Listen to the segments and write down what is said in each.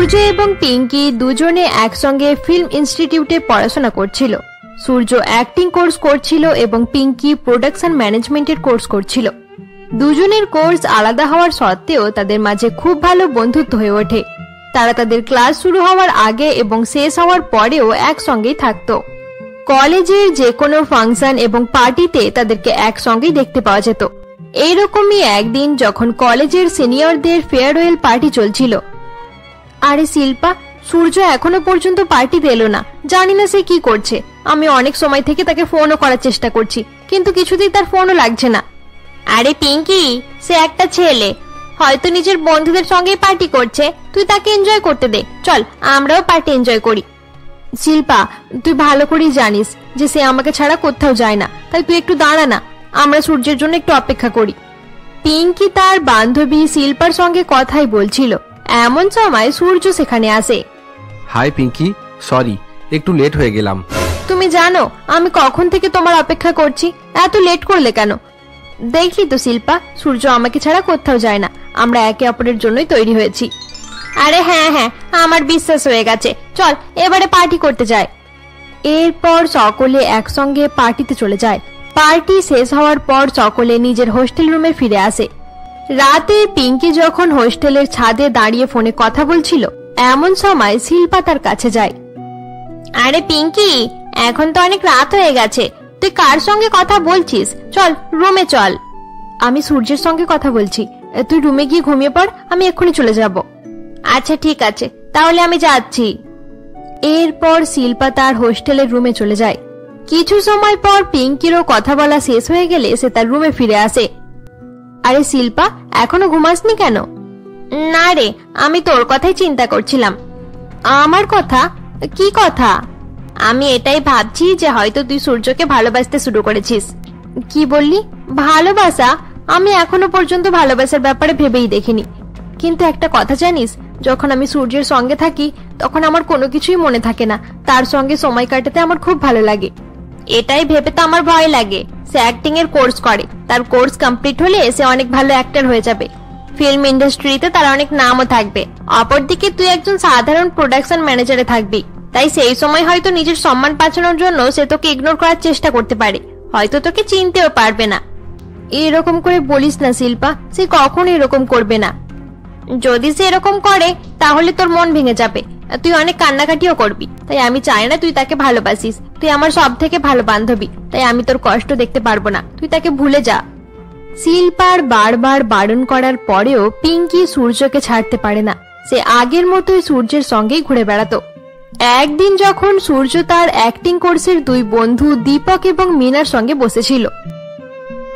সূর্য এবং পিঙ্কি দুজনে একসঙ্গে ফিল্ম ইনস্টিটিউটে পড়াশোনা করছিল। সূর্য অ্যাক্টিং কোর্স করছিল এবং পিঙ্কি প্রোডাকশন ম্যানেজমেন্টের কোর্স করছিল। দুজনের কোর্স আলাদা হওয়ার সত্ত্বেও তাদের মাঝে খুব ভালো বন্ধুত্ব হয়ে ওঠে। তারা তাদের ক্লাস শুরু হওয়ার আগে এবং শেষ হওয়ার পরেও একসঙ্গেই থাকত। কলেজের যে কোনো ফাংশন এবং পার্টিতে তাদেরকে একসঙ্গেই দেখতে পাওয়া যেত। এইরকমই একদিন যখন কলেজের সিনিয়রদের ফেয়ারওয়েল পার্টি চলছিল। আরে শিল্পা, সূর্য এখনো পর্যন্ত পার্টিতে এলো না, জানি না সে কি করছে। আমি অনেক সময় থেকে তাকে ফোনও করার চেষ্টা করছি, কিন্তু কিছুতেই তার ফোনও লাগছে না। আরে পিঙ্কি, সে একটা ছেলে, হয়তো নিজের বন্ধুদের সঙ্গেই পার্টি করছে। তুই তাকে এনজয় করতে দে, চল আমরাও পার্টি এনজয় করি। শিল্পা, তুই ভালো করেই জানিস যে সে আমাকে ছাড়া কোথাও যায় না, তাই তুই একটু দাঁড়া না, আমরা সূর্যের জন্য একটু অপেক্ষা করি। পিঙ্কি তার বান্ধবী শিল্পার সঙ্গে কথাই বলছিল, এমন সময় সূর্য সেখানে আসে। হাই পিঙ্কি, সরি একটু লেট হয়ে গেলাম। তুমি জানো আমি কখন থেকে তোমার অপেক্ষা করছি, এত লেট করলে কেন? দেখলি তো শিল্পা, সূর্য আমাকে ছাড়া কোথাও যায় না, আমরা একে অপরের জন্যই তৈরি হয়েছি। আরে হ্যাঁ হ্যাঁ, আমার বিশ্বাস হয়ে গেছে, চল এবারে পার্টি করতে যাই। এরপর সকলে একসঙ্গে পার্টিতে চলে যায়। পার্টি শেষ হওয়ার পর সকলে নিজের হোস্টেল রুমে ফিরে আসে। রাতে পিঙ্কি যখন হোস্টেলের ছাদে দাঁড়িয়ে ফোনে কথা বলছিল, এমন সময় শিল্পা তার কাছে যায়। আরে পিঙ্কি, এখন তো অনেক রাত হয়ে গেছে, তুই কার সঙ্গে কথা বলছিস? চল রুমে চল। আমি সূর্যের সঙ্গে কথা বলছি, তুই রুমে গিয়ে ঘুমিয়ে পড়, আমি এক্ষুনি চলে যাব। আচ্ছা ঠিক আছে, তাহলে আমি যাচ্ছি। এরপর শিল্পা তার হোস্টেলের রুমে চলে যায়। কিছু সময় পর পিঙ্কিরও কথা বলা শেষ হয়ে গেলে সে তার রুমে ফিরে আসে। আরে শিল্পা, এখনো ঘুমাসনি কেন? না রে, আমি তোর কথাই চিন্তা করছিলাম। আমার কথা? কি কথা? আমি এটাই ভাবছি যে হয়তো তুই সূর্যকে ভালোবাসতে শুরু করেছিস। কি বললি? ভালোবাসা? আমি এখনো পর্যন্ত ভালোবাসার ব্যাপারে ভেবেই দেখিনি। কিন্তু একটা কথা জানিস, যখন আমি সূর্যের সঙ্গে থাকি তখন আমার কোনো কিছুই মনে থাকে না, তার সঙ্গে সময় কাটাতে আমার খুব ভালো লাগে। এটাই ভেবে তো আমার ভয় লাগে। সে অ্যাক্টিং এর কোর্স করে, তার কোর্স কমপ্লিট হলে সে অনেক ভালো অ্যাক্টর হয়ে যাবে, ফিল্ম ইন্ডাস্ট্রিতে তার অনেক নামও থাকবে। অপরদিকে তুই একজন সাধারণ প্রোডাকশন ম্যানেজারে থাকবি, তাই সেই সময় হয়তো নিজের সম্মান বাঁচানোর জন্য সে তোকে ইগনোর করার চেষ্টা করতে পারে, হয়তো তোকে চিনতেও পারবে না। এরকম করে বলিস না শিল্পা, সে কখনো এরকম করবে না। যদি সে এরকম করে তাহলে তোর মন ভেঙে যাবে, তুই অনেক কান্নাকাটিও করবি। তাই আমি চাই না তুই তাকে ভালোবাসিস। তুই আমার সব থেকে ভালো বান্ধবী, তাই আমি তোর কষ্ট দেখতে পারবো না, তুই তাকে ভুলে যা। শিল্পার বারবার বারণ করার পরেও পিঙ্কি সূর্যকে ছাড়তে পারে না। সে আগের মতোই সূর্যের সঙ্গেই ঘুরে বেড়াতো। একদিন যখন সূর্য তার অ্যাক্টিং কোর্সের দুই বন্ধু দীপক এবং মিনার সঙ্গে বসেছিল।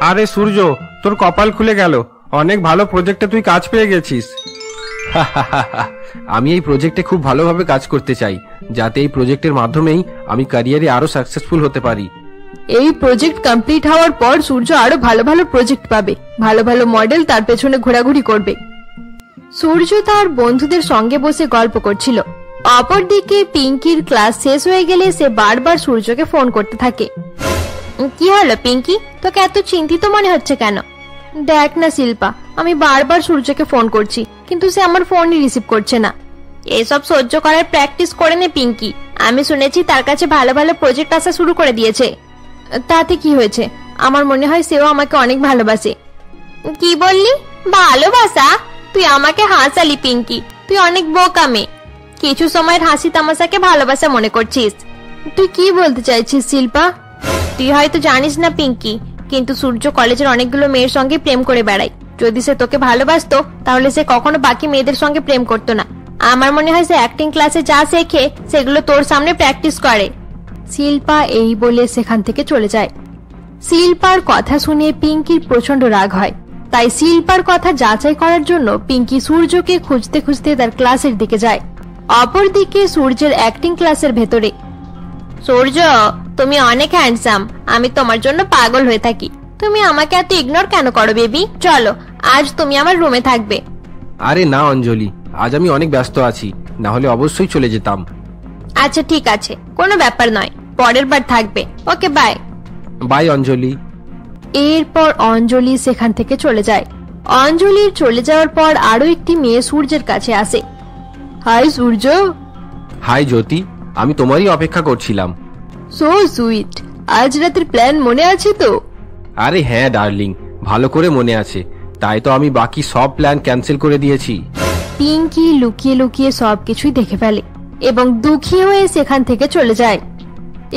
আরে সূর্য, তোর কপাল খুলে গেল, অনেক ভালো প্রজেক্টে তুই কাজ পেয়ে গেছিস। আমি এই প্রজেক্টে খুব ভালোভাবে কাজ করতে চাই, যাতে এই প্রজেক্টের মাধ্যমেই আমি ক্যারিয়ারে আরো সাকসেসফুল হতে পারি। এই প্রজেক্ট কমপ্লিট হওয়ার পর সূর্য আরো ভালো ভালো প্রজেক্ট পাবে, ভালো ভালো মডেল তার পেছনে ঘোরাঘুরি করবে। সূর্য তার বন্ধুদের সঙ্গে বসে গল্প করছিল। অপরদিকে পিঙ্কির ক্লাস শেষ হয়ে গেলে সে বারবার সূর্যকে ফোন করতে থাকে। কি হলো পিঙ্কি, তোকে এত চিন্তিত মনে হচ্ছে কেন? দেখ না শিল্পা, আমি বারবার সূর্যকে ফোন করছি, কিন্তু সে আমার ফোনই রিসিভ করছে না। এসব সহ্য করার প্র্যাকটিস করে নে পিঙ্কি। আমি শুনেছি তার কাছে ভালো ভালো প্রজেক্ট আসা শুরু করে দিয়েছে। তাতে কি হয়েছে? আমার মনে হয় সেও আমাকে অনেক ভালোবাসে। কি বললি? ভালোবাসা? তুই আমাকে হাসালি পিঙ্কি, তুই অনেক বোকা মেয়ে। কিছু সময়ের হাসি তামাশাকে ভালোবাসা মনে করছিস। তুই কি বলতে চাইছিস শিল্পা? তুই হয়তো জানিস না পিঙ্কি, কিন্তু সূর্য কলেজের অনেকগুলো মেয়ের সঙ্গে প্রেম করে বেড়ায়। যদি সে তোকে ভালোবাসতো তাহলে সে কখনো বাকি মেয়েদের সঙ্গে প্রেম করতো না। আমার মনে হয় সে অ্যাক্টিং ক্লাসে যা শেখে সেগুলো তোর সামনে প্র্যাকটিস করে। শিল্পা এই বলে সেখান থেকে চলে যায়। শিল্পার কথা শুনে পিঙ্কির প্রচন্ড রাগ হয়, তাই শিল্পার কথা যাচাই করার জন্য পিঙ্কি সূর্যকে খুঁজতে খুঁজতে তার ক্লাসের দিকে যায়। অপরদিকে সূর্যের অ্যাক্টিং ক্লাসের ভেতরে। সূর্য, তুমি অনেক হ্যান্ডসাম, আমি তোমার জন্য পাগল হয়ে থাকি। তুমি আমাকে এত ইগনোর কেন করো বেবি? চলো, আজ তুমি আমার রুমে থাকবে। আরে না অঞ্জলি, আজ আমি অনেক ব্যস্ত আছি, না হলে অবশ্যই চলে যেতাম। আচ্ছা ঠিক আছে, কোনো ব্যাপার নয়, পরের বার থাকবে। Okay bye. বাই অঞ্জলি। এরপর অঞ্জলি সেখান থেকে চলে যায়। অঞ্জলির চলে যাওয়ার পর আরো একটি মেয়ে সূর্যের কাছে আসে। হাই সূর্য। হাই জ্যোতি, আমি তোমারই অপেক্ষা করছিলাম। So sweet. আজ রাতের প্ল্যান মনে আছে তো? আরে হ্যাঁ ডার্লিং, ভালো করে মনে আছে, তাই তো আমি বাকি সব প্ল্যান ক্যান্সেল করে দিয়েছি। পিঙ্কি লুকিয়ে লুকিয়ে সবকিছুই দেখে ফেলে এবং দুঃখী হয়ে সেখান থেকে চলে যায়।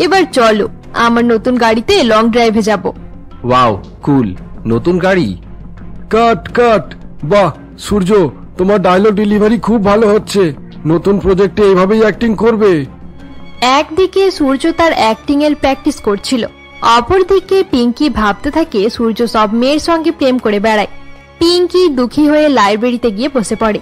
এবার চলো, আমার নতুন গাড়িতে লং ড্রাইভে যাব। ওয়াও কুল, নতুন গাড়ি। কাট কাট। বাহ সূর্য, তোমার ডায়লগ ডেলিভারি খুব ভালো হচ্ছে। নতুন প্রজেক্টে এইভাবেই অ্যাক্টিং করবে। একদিকে সূর্য তার অ্যাক্টিং এর প্র্যাকটিস করছিল, অপরদিকে পিঙ্কি ভাবতে থাকে সূর্য সব মেয়ের সঙ্গে প্রেম করে বেড়ায়। পিঙ্কি দুঃখী হয়ে লাইব্রেরিতে গিয়ে বসে পড়ে।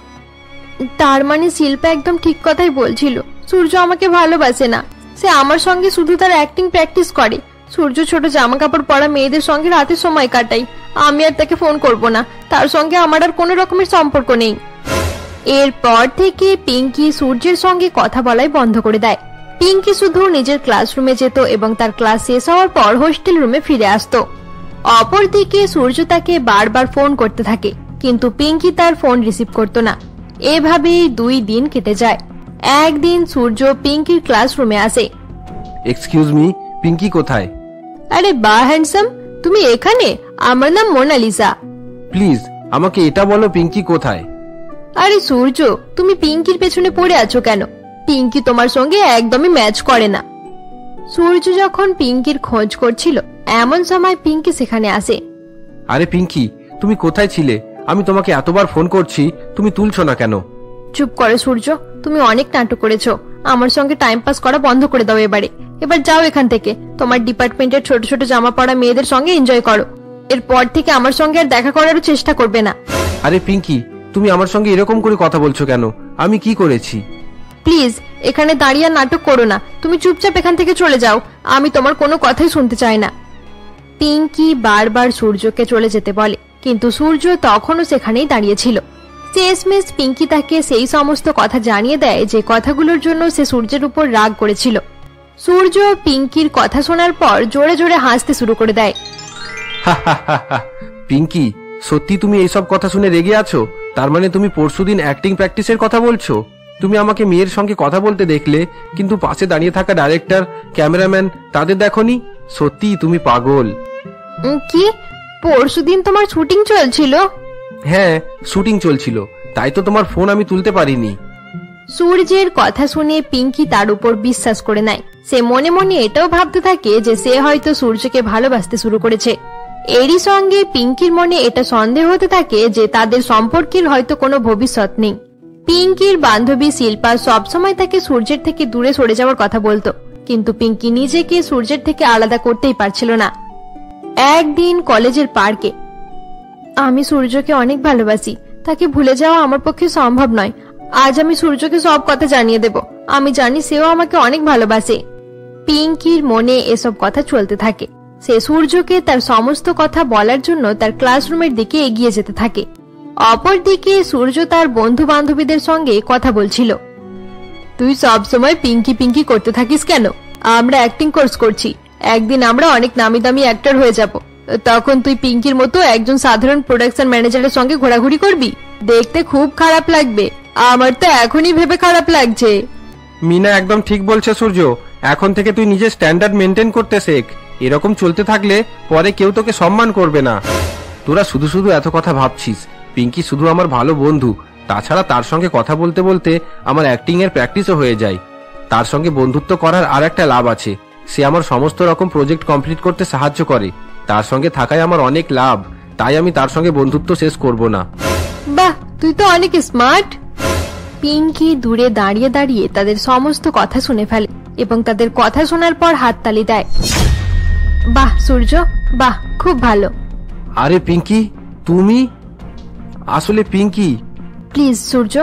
তার মানে শিল্পা একদম ঠিক কথাই বলছিল, সূর্য আমাকে ভালোবাসে না। সে আমার সঙ্গে শুধু তার অ্যাক্টিং প্র্যাকটিস করে। সূর্য ছোট জামা কাপড় পরা মেয়েদের সঙ্গে রাতে সময় কাটাই। আমি আর তাকে ফোন করব না, তার সঙ্গে আমার আর কোনো রকমের সম্পর্ক নেই। এরপর থেকে পিঙ্কি সূর্যের সঙ্গে কথা বলাই বন্ধ করে দেয়। পিঙ্কি শুধু নিজের ক্লাসরুমে যেত এবং তার ক্লাস শেষ হওয়ার পর হোস্টেল রুমে ফিরে আসতো। অপরদিকে সূর্য তাকে বারবার ফোন করতে থাকে, কিন্তু পিঙ্কি তার ফোন রিসিভ করত না। এভাবেই 2 দিন কেটে যায়। একদিন সূর্য পিঙ্কির ক্লাসরুমে আসে। এক্সকিউজ মি, পিঙ্কি কোথায়? আরে বা হ্যান্ডসাম, তুমি এখানে? আমার নাম মোনালিসা। প্লিজ আমাকে এটা বলো, পিঙ্কি কোথায়? আরে সূর্য, তুমি পিঙ্কির পেছনে পড়ে আছো কেন? পিঙ্কি তোমার সঙ্গে একদমই ম্যাচ করে না। সূর্য যখন পিঙ্কির খোঁজ করছিল, এমন সময় পিঙ্কি সেখানে আসে। আরে পিঙ্কি, তুমি কোথায় ছিলে? আমি তোমাকে এতবার ফোন করছি, তুমি তুলছো না কেন? চুপ করো সূর্য, তুমি অনেক নাটক করেছো। আমার সঙ্গে টাইম পাস করা বন্ধ করে দাও এবারে। এবার যাও এখান থেকে, তোমার ডিপার্টমেন্টের ছোট ছোট জামা পরা মেয়েদের সঙ্গে এনজয় করো। এরপর থেকে আমার সঙ্গে আর দেখা করারও চেষ্টা করবে না। আরে পিঙ্কি, তুমি আমার সঙ্গে এরকম করে কথা বলছো কেন? আমি কি করেছি? প্লিজ এখানে দাঁড়িয়ে নাটক করো না, তুমি চুপচাপ এখান থেকে চলে যাও। আমি তোমার কোনো কথাই শুনতে চাই না। পিঙ্কি বারবার সূর্যকে চলে যেতে বলে, কিন্তু সূর্য তখনও সেখানেই দাঁড়িয়ে ছিল। শেষমেশ পিঙ্কি তাকে সেই সমস্ত কথা জানিয়ে দেয় যে কথাগুলোর জন্য সে সূর্যের উপর রাগ করেছিল। সূর্য পিঙ্কির কথা শোনার পর জোরে জোরে হাসতে শুরু করে দেয়। পিঙ্কি, সত্যি তুমি এইসব কথা শুনে রেগে আছো? তার মানে তুমি পরশুদিন অ্যাক্টিং প্র্যাকটিসের কথা বলছো? তুমি আমাকে মেয়ের সঙ্গে কথা বলতে দেখলে, কিন্তু পাশে দাঁড়িয়ে থাকা ডাইরেক্টর, ক্যামেরাম্যান তাদের দেখোনি? সত্যি তুমি পাগল। কি? পরশুদিন তোমার শুটিং চলছিল? হ্যাঁ, শুটিং চলছিল, তাই তো তোমার ফোন আমি তুলতে পারিনি। সূর্যের কথা শুনে পিঙ্কি তার উপর বিশ্বাস করে নেয়। সে মনে মনে এটাও ভাবতে থাকে যে সে হয়তো সূর্যকে ভালোবাসতে শুরু করেছে। এরই সঙ্গে পিঙ্কির মনে এটা সন্দেহ হতে থাকে যে তাদের সম্পর্কের হয়তো কোনো ভবিষ্যৎ নেই। পিঙ্কির বান্ধবী শিল্পা সবসময় তাকে সূর্যের থেকে দূরে সরে যাওয়ার কথা বলতো, কিন্তু পিঙ্কি নিজেকে সূর্যের থেকে আলাদা করতেই পারছিল না। একদিন কলেজের পার্কে, আমি সূর্যকে অনেক ভালোবাসি, তাকে ভুলে যাওয়া আমার পক্ষে সম্ভব নয়। আজ আমি সূর্যকে সব কথা জানিয়ে দেব। আমি জানি সেও আমাকে অনেক ভালোবাসে। পিঙ্কির মনে এসব কথা চলতে থাকে। সে সূর্যকে তার সমস্ত কথা বলার জন্য তার ক্লাসরুমের দিকে এগিয়ে যেতে থাকে। অপরদিকে সূর্য তার বন্ধু বান্ধবীদের সঙ্গে কথা বলছিল। তুই সবসময় পিঙ্কি পিঙ্কি করতে থাকিস কেন? আমরা অ্যাক্টিং কোর্স করছি, একদিন আমরা অনেক নামি দামি অ্যাক্টর হয়ে যাব। তখন তুই পিঙ্কির মতো একজন সাধারণ প্রোডাকশন ম্যানেজারের সঙ্গে ঘোরাঘুরি করবি? দেখতে খুব খারাপ লাগবে। আমার তো এখনই ভেবে খারাপ লাগছে। মিনা একদম ঠিক বলছে সূর্য, এখন থেকে তুই নিজের স্ট্যান্ডার্ড মেনটেন করতে শেখ। এরকম চলতে থাকলে পরে কেউ তোকে সম্মান করবে না। তোরা শুধু শুধু এত কথা ভাবছিস। পিঙ্কি শুধু আমার ভালো বন্ধু, তাছাড়া তার সঙ্গে কথা বলতে বলতে আমার অ্যাক্টিং এর প্র্যাকটিসও হয়ে যায়। তার সঙ্গে বন্ধুত্ব করার আর একটা লাভ আছে, সে আমার সমস্ত রকম প্রজেক্ট কমপ্লিট করতে সাহায্য করে। তার সঙ্গে থাকায় আমার অনেক লাভ, তাই আমি তার সঙ্গে বন্ধুত্ব শেষ করব না। বাহ, তুই তো অনেক স্মার্ট। পিঙ্কি দূরে দাঁড়িয়ে দাঁড়িয়ে তাদের সমস্ত কথা শুনে ফেলে এবং তাদের কথা শোনার পর হাততালি দেয়। বাহ সূর্য, বাহ, খুব ভালো। আরে পিঙ্কি, তুমি? আসলে পিঙ্কি, প্লিজ সূর্য,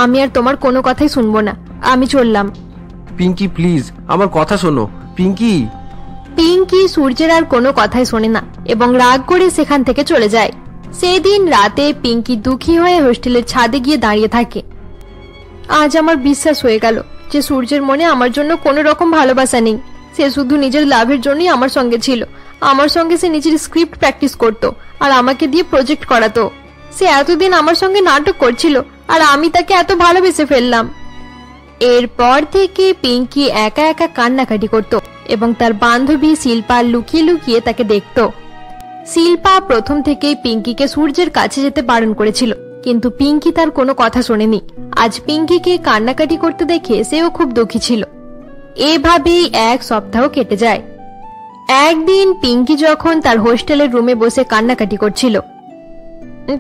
আমি আর তোমার কোনো কথাই শুনবো না। আমি চললাম। পিঙ্কি প্লিজ আমার কথা শোনো। পিঙ্কি। পিঙ্কি সূর্যের আর কোনো কথাই শোনে না এবং রাগ করে সেখান থেকে চলে যায়। সেদিন রাতে পিঙ্কি দুঃখী হয়ে হোস্টেলের ছাদে গিয়ে দাঁড়িয়ে থাকে। আজ আমার বিশ্বাস হয়ে গেল যে সূর্যের মনে আমার জন্য কোনো রকম ভালোবাসা নেই। সে শুধু নিজের লাভের জন্যই আমার সঙ্গে ছিল। আমার সঙ্গে সে নিজের স্ক্রিপ্ট প্র্যাকটিস করতো আর আমাকে দিয়ে প্রজেক্ট করাতো। সে এতদিন আমার সঙ্গে নাটক করছিল আর আমি তাকে এত ভালোবেসে ফেললাম। এরপর থেকে পিঙ্কি একা একা কান্নাকাটি করত এবং তার বান্ধবী শিল্পা লুকিয়ে লুকিয়ে তাকে দেখত। শিল্পা প্রথম থেকেই পিঙ্কিকে সূর্যের কাছে যেতে বারণ করেছিল, কিন্তু পিঙ্কি তার কোনো কথা শোনেনি। আজ পিঙ্কিকে কান্নাকাটি করতে দেখে সেও খুব দুঃখী ছিল। এভাবেই এক সপ্তাহ কেটে যায়। একদিন পিঙ্কি যখন তার হোস্টেলের রুমে বসে কান্নাকাটি করছিল।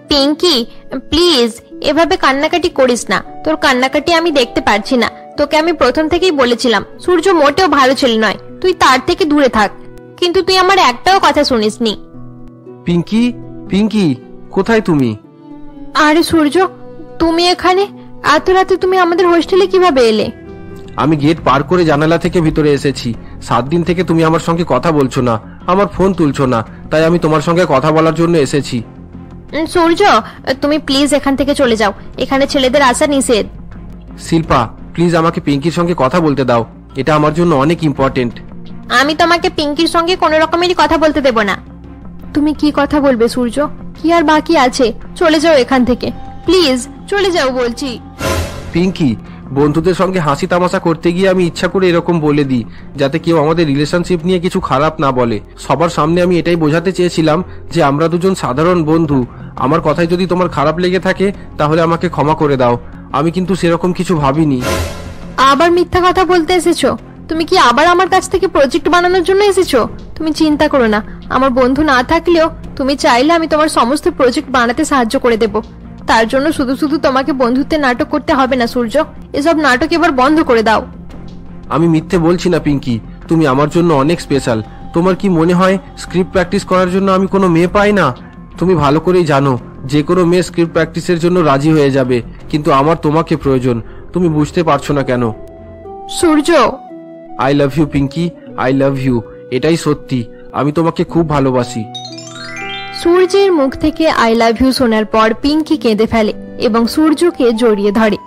পিঙ্কি প্লিজ এভাবে কান্নাকাটি করিস না, তোর কান্নাকাটি আমি দেখতে পারছি না। তোকে আমি প্রথম থেকেই বলেছিলাম সূর্য মোটেও ভালো ছেলে নয়, তুই তার থেকে দূরে থাক, কিন্তু তুই আমার একটাও কথা শুনিসনি। পিঙ্কি, পিঙ্কি, কোথায় তুমি? আরে সূর্য, তুমি এখানে? এত রাতে তুমি আমাদের হোস্টেলে কিভাবে এলে? আমি গেট পার করে জানালা থেকে ভিতরে এসেছি। 7 দিন থেকে তুমি আমার সঙ্গে কথা বলছো না, আমার ফোন তুলছো না, তাই আমি তোমার সঙ্গে কথা বলার জন্য এসেছি। সূর্য তুমি প্লিজ এখান থেকে চলে যাও, এখানে ছেলেদের আসা নিষেধ। শিল্পা প্লিজ আমাকে পিঙ্কির সঙ্গে কথা বলতে দাও, এটা আমার জন্য অনেক ইম্পর্টেন্ট। আমি তোমাকে পিঙ্কির সঙ্গে কোনো রকমেরই কথা বলতে দেব না। তুমি কি কথা বলবে সূর্য? কি আর বাকি আছে? চলে যাও এখান থেকে, প্লিজ চলে যাও বলছি। পিঙ্কি, বন্ধুদের সঙ্গে হাসি তামাশা করতে গিয়ে আমি ইচ্ছা করে এরকম বলে দিই যাতে কেউ আমাদের রিলেশনশিপ নিয়ে কিছু খারাপ না বলে। সবার সামনে আমি এটাই বোঝাতে চেয়েছিলাম যে আমরা দুজন সাধারণ বন্ধু। আমার কথায় যদি তোমার খারাপ লেগে থাকে তাহলে আমাকে ক্ষমা করে দাও, আমি কিন্তু সেরকম কিছু ভাবিনি। আবার মিথ্যা কথা বলতে এসেছো? তুমি কি আবার আমার কাছ থেকে প্রজেক্ট বানানোর জন্য এসেছো? তুমি চিন্তা করো না, আমার বন্ধু না থাকলেও তুমি চাইলে আমি তোমার সমস্ত প্রজেক্ট বানাতে সাহায্য করে দেব। তার জন্য শুধু শুধু তোমাকে বন্ধুত্বের নাটক করতে হবে না সূর্য, এসব নাটক এবার বন্ধ করে দাও। আমি মিথ্যে বলছি না পিঙ্কি, তুমি আমার জন্য অনেক স্পেশাল। তোমার কি মনে হয় স্ক্রিপ্ট প্র্যাকটিস করার জন্য আমি কোনো মেয়ে পাই না? তুমি ভালো করেই জানো যে কোনো মেয়ে স্ক্রিপ্ট প্র্যাকটিসের জন্য রাজি হয়ে যাবে, কিন্তু আমার তোমাকে প্রয়োজন। তুমি বুঝতে পারছো না কেন? Surya, I love you Pinky, I love you. এটাই সত্যি, আমি তোমাকে খুব ভালোবাসি। সূর্যের মুখ থেকে আই লাভ ইউ শোনার পর পিঙ্কি কেঁদে ফেলে এবং সূর্যকে জড়িয়ে ধরে।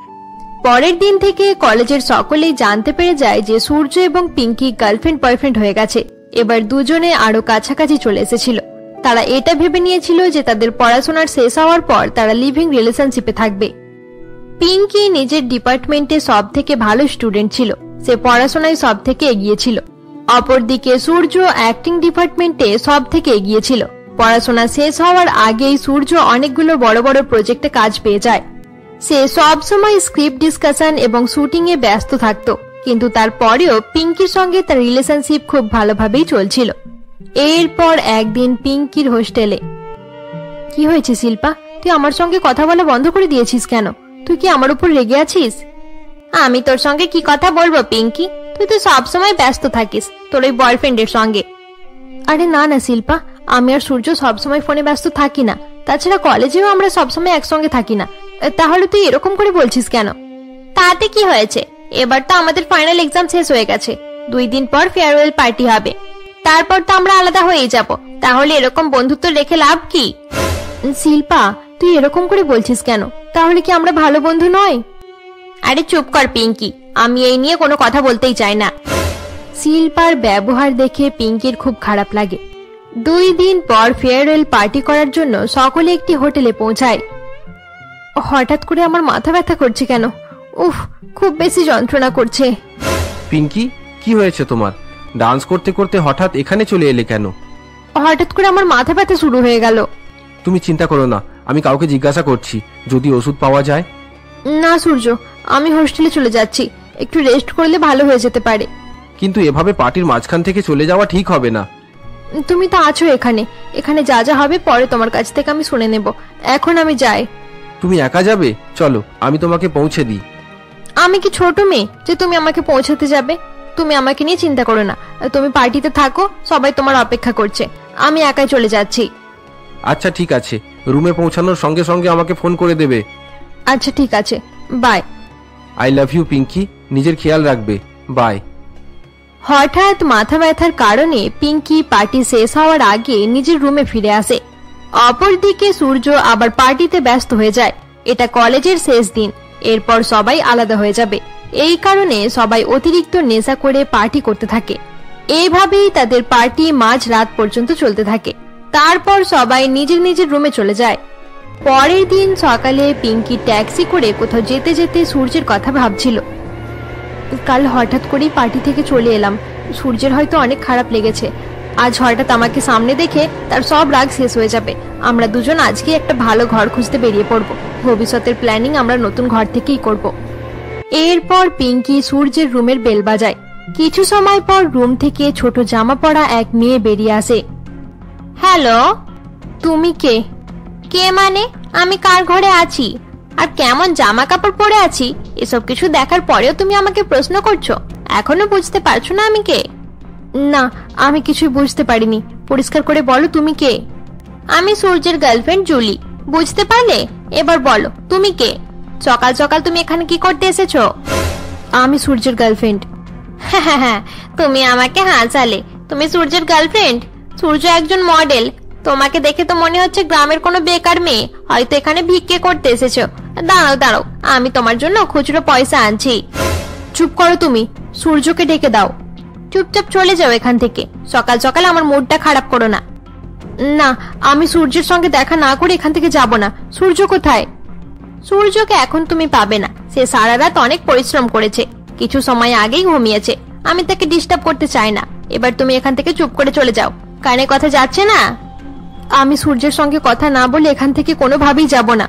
পরের দিন থেকে কলেজের সকলেই জানতে পেরে যায় যে সূর্য এবং পিঙ্কি গার্লফ্রেন্ড বয়ফ্রেন্ড হয়ে গেছে। এবার দুজনে আরো কাছাকাছি চলে এসেছিল। তারা এটা ভেবে নিয়েছিল যে তাদের পড়াশোনার শেষ হওয়ার পর তারা লিভিং রিলেশনশিপে থাকবে। পিঙ্কি নিজের ডিপার্টমেন্টে সব থেকে ভালো স্টুডেন্ট ছিল, সে পড়াশোনায় সব থেকে এগিয়ে ছিল। অপরদিকে সূর্য অ্যাক্টিং ডিপার্টমেন্টে সব থেকে এগিয়ে ছিল। পড়াশোনা শেষ হওয়ার আগেই সূর্য অনেকগুলো বড় বড় প্রজেক্টে কাজ পেয়ে যায়। সে সব সময় স্ক্রিপ্ট ডিসকাশন এবং শুটিং এ ব্যস্ত থাকতো, কিন্তু তারপরেও পিঙ্কির সঙ্গে তার রিলেশনশিপ খুব ভালোভাবেই চলছিল। এরপর একদিন পিঙ্কির হোস্টেলে। কি হয়েছে শিল্পা, তুই আমার সঙ্গে কথা বলা বন্ধ করে দিয়েছিস কেন? তুই কি আমার উপর রেগে আছিস? আমি তোর সঙ্গে কি কথা বলবো পিঙ্কি, তুই তো সবসময় ব্যস্ত থাকিস তোর ওই বয়ফ্রেন্ডের সঙ্গে। আরে না না শিল্পা, আমি আর সূর্য সবসময় ফোনে ব্যস্ত থাকি না, তাছাড়া কলেজেও আমরা সবসময় একসঙ্গে থাকি না। তাহলে তুই এরকম করে বলছিস কেন? তাতে কি হয়েছে, এবার তো আমাদের ফাইনাল এক্সাম শেষ হয়ে গেছে, 2 দিন পর ফেয়ারওয়েল পার্টি হবে, তারপর তো আমরা আলাদা হয়ে যাব। তাহলে এরকম বন্ধুত্ব রেখে লাভ কি? শিল্পা, তুই এরকম করে বলছিস কেন? তাহলে কি আমরা ভালো বন্ধু নয়? আরে চুপ কর পিঙ্কি, আমি এই নিয়ে কোনো কথা বলতেই চাই না। শিল্পার ব্যবহার দেখে পিঙ্কির খুব খারাপ লাগে। 2 দিন পর ফেয়ারওয়েল পার্টি করার জন্য সকলে একটি হোটেলে পৌঁছায়। হঠাৎ করে আমার মাথা ব্যথা করছে কেন? উফ, খুব বেশি যন্ত্রণা করছে। পিঙ্কি, কি হয়েছে তোমার? ডান্স করতে করতে হঠাৎ এখানে চলে এলে কেন? হঠাৎ করে আমার মাথা ব্যথা শুরু হয়ে গেল। তুমি চিন্তা করো না, আমি কাউকে জিজ্ঞাসা করছি, যদি ওষুধ পাওয়া যায়। না সূর্য, আমি হোস্টেলে চলে যাচ্ছি, একটু রেস্ট করলে ভালো হয়ে যেতে পারে। কিন্তু এভাবে পার্টির মাঝখান থেকে চলে যাওয়া ঠিক হবে না। তুমি তো আছো এখানে, এখানে যা যা হবে পরে তোমার কাছ থেকে আমি শুনে নেব। এখন আমি যাই। তুমি একা যাবে? চলো আমি তোমাকে পৌঁছে দিই। আমি কি ছোট মেয়ে যে তুমি আমাকে পৌঁছাতে যাবে? তুমি আমাকে নিয়ে চিন্তা করো না, তুমি পার্টিতে থাকো, সবাই তোমার অপেক্ষা করছে, আমি একাই চলে যাচ্ছি। আচ্ছা ঠিক আছে, রুমে পৌঁছানোর সঙ্গে সঙ্গে আমাকে ফোন করে দেবে। আচ্ছা ঠিক আছে, bye. I love you Pinky, নিজের খেয়াল রাখবে, বাই। হঠাৎ মাথা ব্যথার কারণে পিঙ্কি পার্টি শেষ হওয়ার আগে নিজের রুমে ফিরে আসে। অপরদিকে সূর্য আবার পার্টিতে ব্যস্ত হয়ে যায়। এটা কলেজের শেষ দিন, এরপর সবাই আলাদা হয়ে যাবে। এই কারণে সবাই অতিরিক্ত নেশা করে পার্টি করতে থাকে। এইভাবেই তাদের পার্টি মাঝ রাত পর্যন্ত চলতে থাকে। তারপর সবাই নিজের নিজের রুমে চলে যায়। পরের দিন সকালে পিঙ্কি ট্যাক্সি করে কোথাও যেতে যেতে সূর্যের কথা ভাবছিল। কাল হঠাৎ করেই পার্টি থেকে চলে এলাম। সূর্যের হয়তো অনেক খারাপ লেগেছে। আজ হঠাৎ আমাকে সামনে দেখে তার সব রাগ শেষ হয়ে যাবে। আমরা দুজন আজকে একটা ভালো ঘর খুঁজতে বেরিয়ে পড়ব। ভবিষ্যতের প্ল্যানিং আমরা নতুন ঘর থেকেই করব। এরপর পিঙ্কি সূর্যের রুমের বেল বাজায়। কিছু সময় পর রুম থেকে ছোট জামা পরা এক মেয়ে বেরিয়ে আসে। হ্যালো, তুমি কে? কে মানে? আমি কার ঘরে আছি আর কেমন জামা কাপড় পরে আছি এসব কিছু দেখার পরেও তুমি আমাকে প্রশ্ন করছো? এখনো বুঝতে পারছো না আমি কে? না, আমি কিছুই বুঝতে পারিনি। পরিষ্কার করে বলো তুমি কে? আমি সূর্যের গার্লফ্রেন্ড জুলি। বুঝতে পারলে? এবার বলো তুমি কে? সকাল সকাল তুমি এখানে কি করতে এসেছো? আমি সূর্যের গার্লফ্রেন্ড। হ্যাঁ, তুমি আমাকে হাসালে। তুমি সূর্যের গার্লফ্রেন্ড? সূর্য একজন মডেল। তোমাকে দেখে তো মনে হচ্ছে গ্রামের কোনো বেকার মেয়ে, হয়তো এখানে ভিক্ষে করতে এসেছো। দাঁড়াও, আমি তোমার জন্য খুচরো পয়সা আনছি। চুপ করো তুমি। সূর্যকে ডেকে দাও। চুপচাপ চলে যাও এখান থেকে। সকাল সকাল আমার মুডটা খারাপ করো না। না, আমি সূর্যের সঙ্গে দেখা না করে এখান থেকে যাব না। সূর্য কোথায়? সূর্যকে এখন তুমি পাবে না। সে সারা রাত অনেক পরিশ্রম করেছে, কিছু সময় আগেই ঘুমিয়েছে। আমি তাকে ডিস্টার্ব করতে চাই না। এবার তুমি এখান থেকে চুপ করে চলে যাও। কানে কথা যাচ্ছে না? আমি সূর্যের সঙ্গে কথা না বলে এখান থেকে কোনোভাবেই যাব না।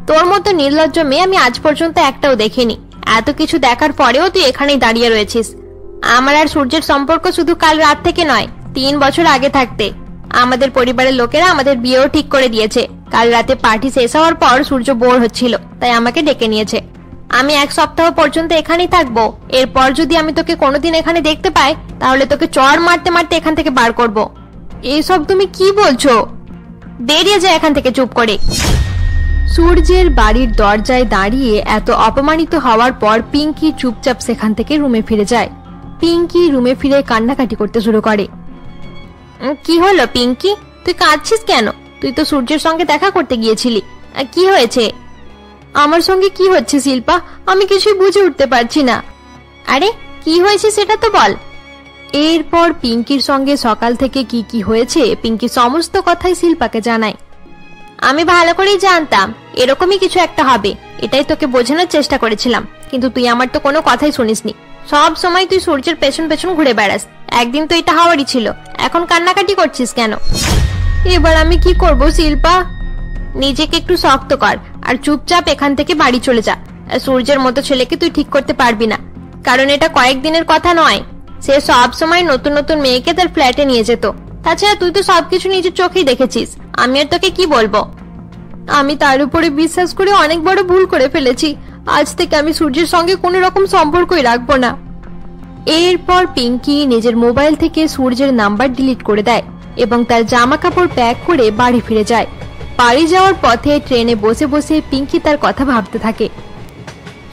তোর মতো নির্লজ্জ মেয়ে আমি আজ পর্যন্ত একটাও দেখিনি। এত কিছু দেখার পরেও তুই এখানেই দাঁড়িয়ে রয়েছিস। আমার আর সূর্যের সম্পর্ক শুধু কাল রাত থেকে নয়, 3 বছর আগে থাকতে। আমাদের পরিবারের লোকেরা আমাদের বিয়েও ঠিক করে দিয়েছে। কাল রাতে পার্টি শেষ হওয়ার পর সূর্য বোর হচ্ছিল, তাই আমাকে ডেকে নিয়েছে। আমি 1 সপ্তাহ পর্যন্ত এখানেই থাকবো। এরপর যদি আমি তোকে কোনোদিন এখানে দেখতে পাই, তাহলে তোকে চড় মারতে মারতে এখান থেকে বার করব। এসব তুমি কি বলছো? বেরিয়ে যা এখান থেকে চুপ করে। সূর্যের বাড়ির দরজায় দাঁড়িয়ে এত অপমানিত হওয়ার পর পিঙ্কি চুপচাপ সেখান থেকে রুমে ফিরে যায়। পিঙ্কি রুমে ফিরে কান্নাকাটি করতে শুরু করে। কি হলো পিঙ্কি, তুই কাঁদছিস কেন? তুই তো সূর্যের সঙ্গে দেখা করতে গিয়েছিলি। কি হয়েছে? আমার সঙ্গে কি হচ্ছে শিল্পা? আমি কিছুই বুঝে উঠতে পারছি না। আরে কি হয়েছে সেটা তো বল। এরপর পিঙ্কির সঙ্গে সকাল থেকে কি কি হয়েছে পিঙ্কি সমস্ত কথাই শিল্পাকে জানায়। আমি ভালো করেই জানতাম এরকমই কিছু একটা হবে। এটাই তোকে বোঝানোর চেষ্টা করেছিলাম, কিন্তু তুই আমার তো কোনো কথাই শুনিসনি। সব সময় তুই সূর্যের পেছন পেছন ঘুরে বেড়াস। একদিন তো এটা হওয়ারই ছিল। এখন কান্নাকাটি করছিস কেন? এবার আমি কি করব শিল্পা? নিজেকে একটু শক্ত কর আর চুপচাপ এখান থেকে বাড়ি চলে যা। সূর্যের মতো ছেলেকে তুই ঠিক করতে পারবি না, কারণ এটা কয়েকদিনের কথা নয়। সে সব সময় নতুন নতুন মেয়েকে তার ফ্ল্যাটে নিয়ে যেত। তাছাড়া তুই তো সবকিছু নিজের চোখেই দেখেছিস। আমি আর তোকে কি বলবো? আমি তার উপরে বিশ্বাস করে অনেক বড় ভুল করে ফেলেছি। আজ থেকে আমি সূর্যের সঙ্গে কোনো রকম সম্পর্কই রাখবো না। এরপর পিঙ্কি নিজের মোবাইল থেকে সূর্যের নাম্বার ডিলিট করে দেয় এবং তার জামা কাপড় প্যাক করে বাড়ি ফিরে যায়। বাড়ি যাওয়ার পথে ট্রেনে বসে বসে পিঙ্কি তার কথা ভাবতে থাকে।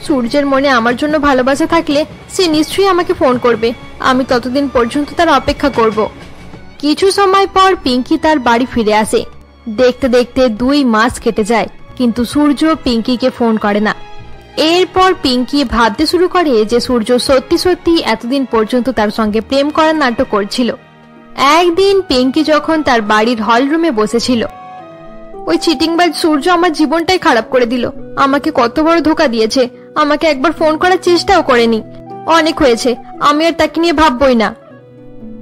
সূর্যের মনে আমার জন্য ভালোবাসা থাকলে সে নিশ্চয়ই আমাকে ফোন করবে। আমি ততদিন পর্যন্ত তার অপেক্ষা করব। কিছু সময় পর পিঙ্কি তার বাড়ি ফিরে আসে। দেখতে দেখতে 2 মাস কেটে যায়, কিন্তু সূর্য পিঙ্কিকে ফোন করে না। এরপর পিঙ্কি ভাবতে শুরু করে যে সূর্য সত্যি সত্যি এতদিন পর্যন্ত তার সঙ্গে প্রেম করার নাটক করছিল। একদিন পিঙ্কি যখন তার বাড়ির হল রুমে বসেছিল, ওই চিটিংবাজ সূর্য আমার জীবনটাই খারাপ করে দিল। আমাকে কত বড় ধোঁকা দিয়েছে। আমাকে একবার ফোন করার চেষ্টাও করেনি। অনেক হয়েছে, আমি আর তাকে নিয়ে ভাববই না।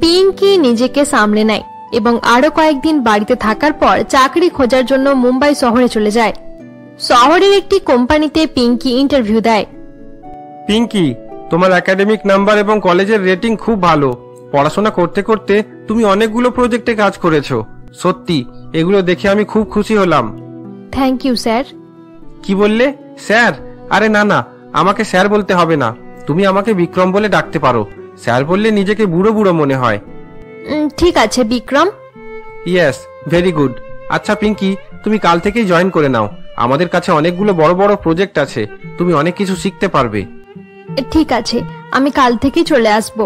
পিঙ্কি নিজেকে সামলে নেয় এবং আরো কয়েকদিন বাড়িতে থাকার পর চাকরি খোঁজার জন্য মুম্বাই শহরে চলে যায়। শহরের একটি কোম্পানিতে পিঙ্কি ইন্টারভিউ দেয়। পিঙ্কি, তোমার একাডেমিক নাম্বার এবং কলেজের রেটিং খুব ভালো। পড়াশোনা করতে করতে তুমি অনেকগুলো প্রজেক্টে কাজ করেছো। সত্যি এগুলো দেখে আমি খুব খুশি হলাম। Thank you sir. কি বললে? স্যার? আরে না না, আমাকে স্যার বলতে হবে না। তুমি আমাকে বিক্রম বলে ডাকতে পারো। স্যার বললে নিজেকে বুড়ো বুড়ো মনে হয়। ঠিক আছে বিক্রম। Yes, very good. আচ্ছা পিঙ্কি, তুমি কাল থেকেই জয়েন করে নাও। আমাদের কাছে অনেকগুলো বড় বড় প্রজেক্ট আছে। তুমি অনেক কিছু শিখতে পারবে। ঠিক আছে, আমি কাল থেকেই চলে আসব।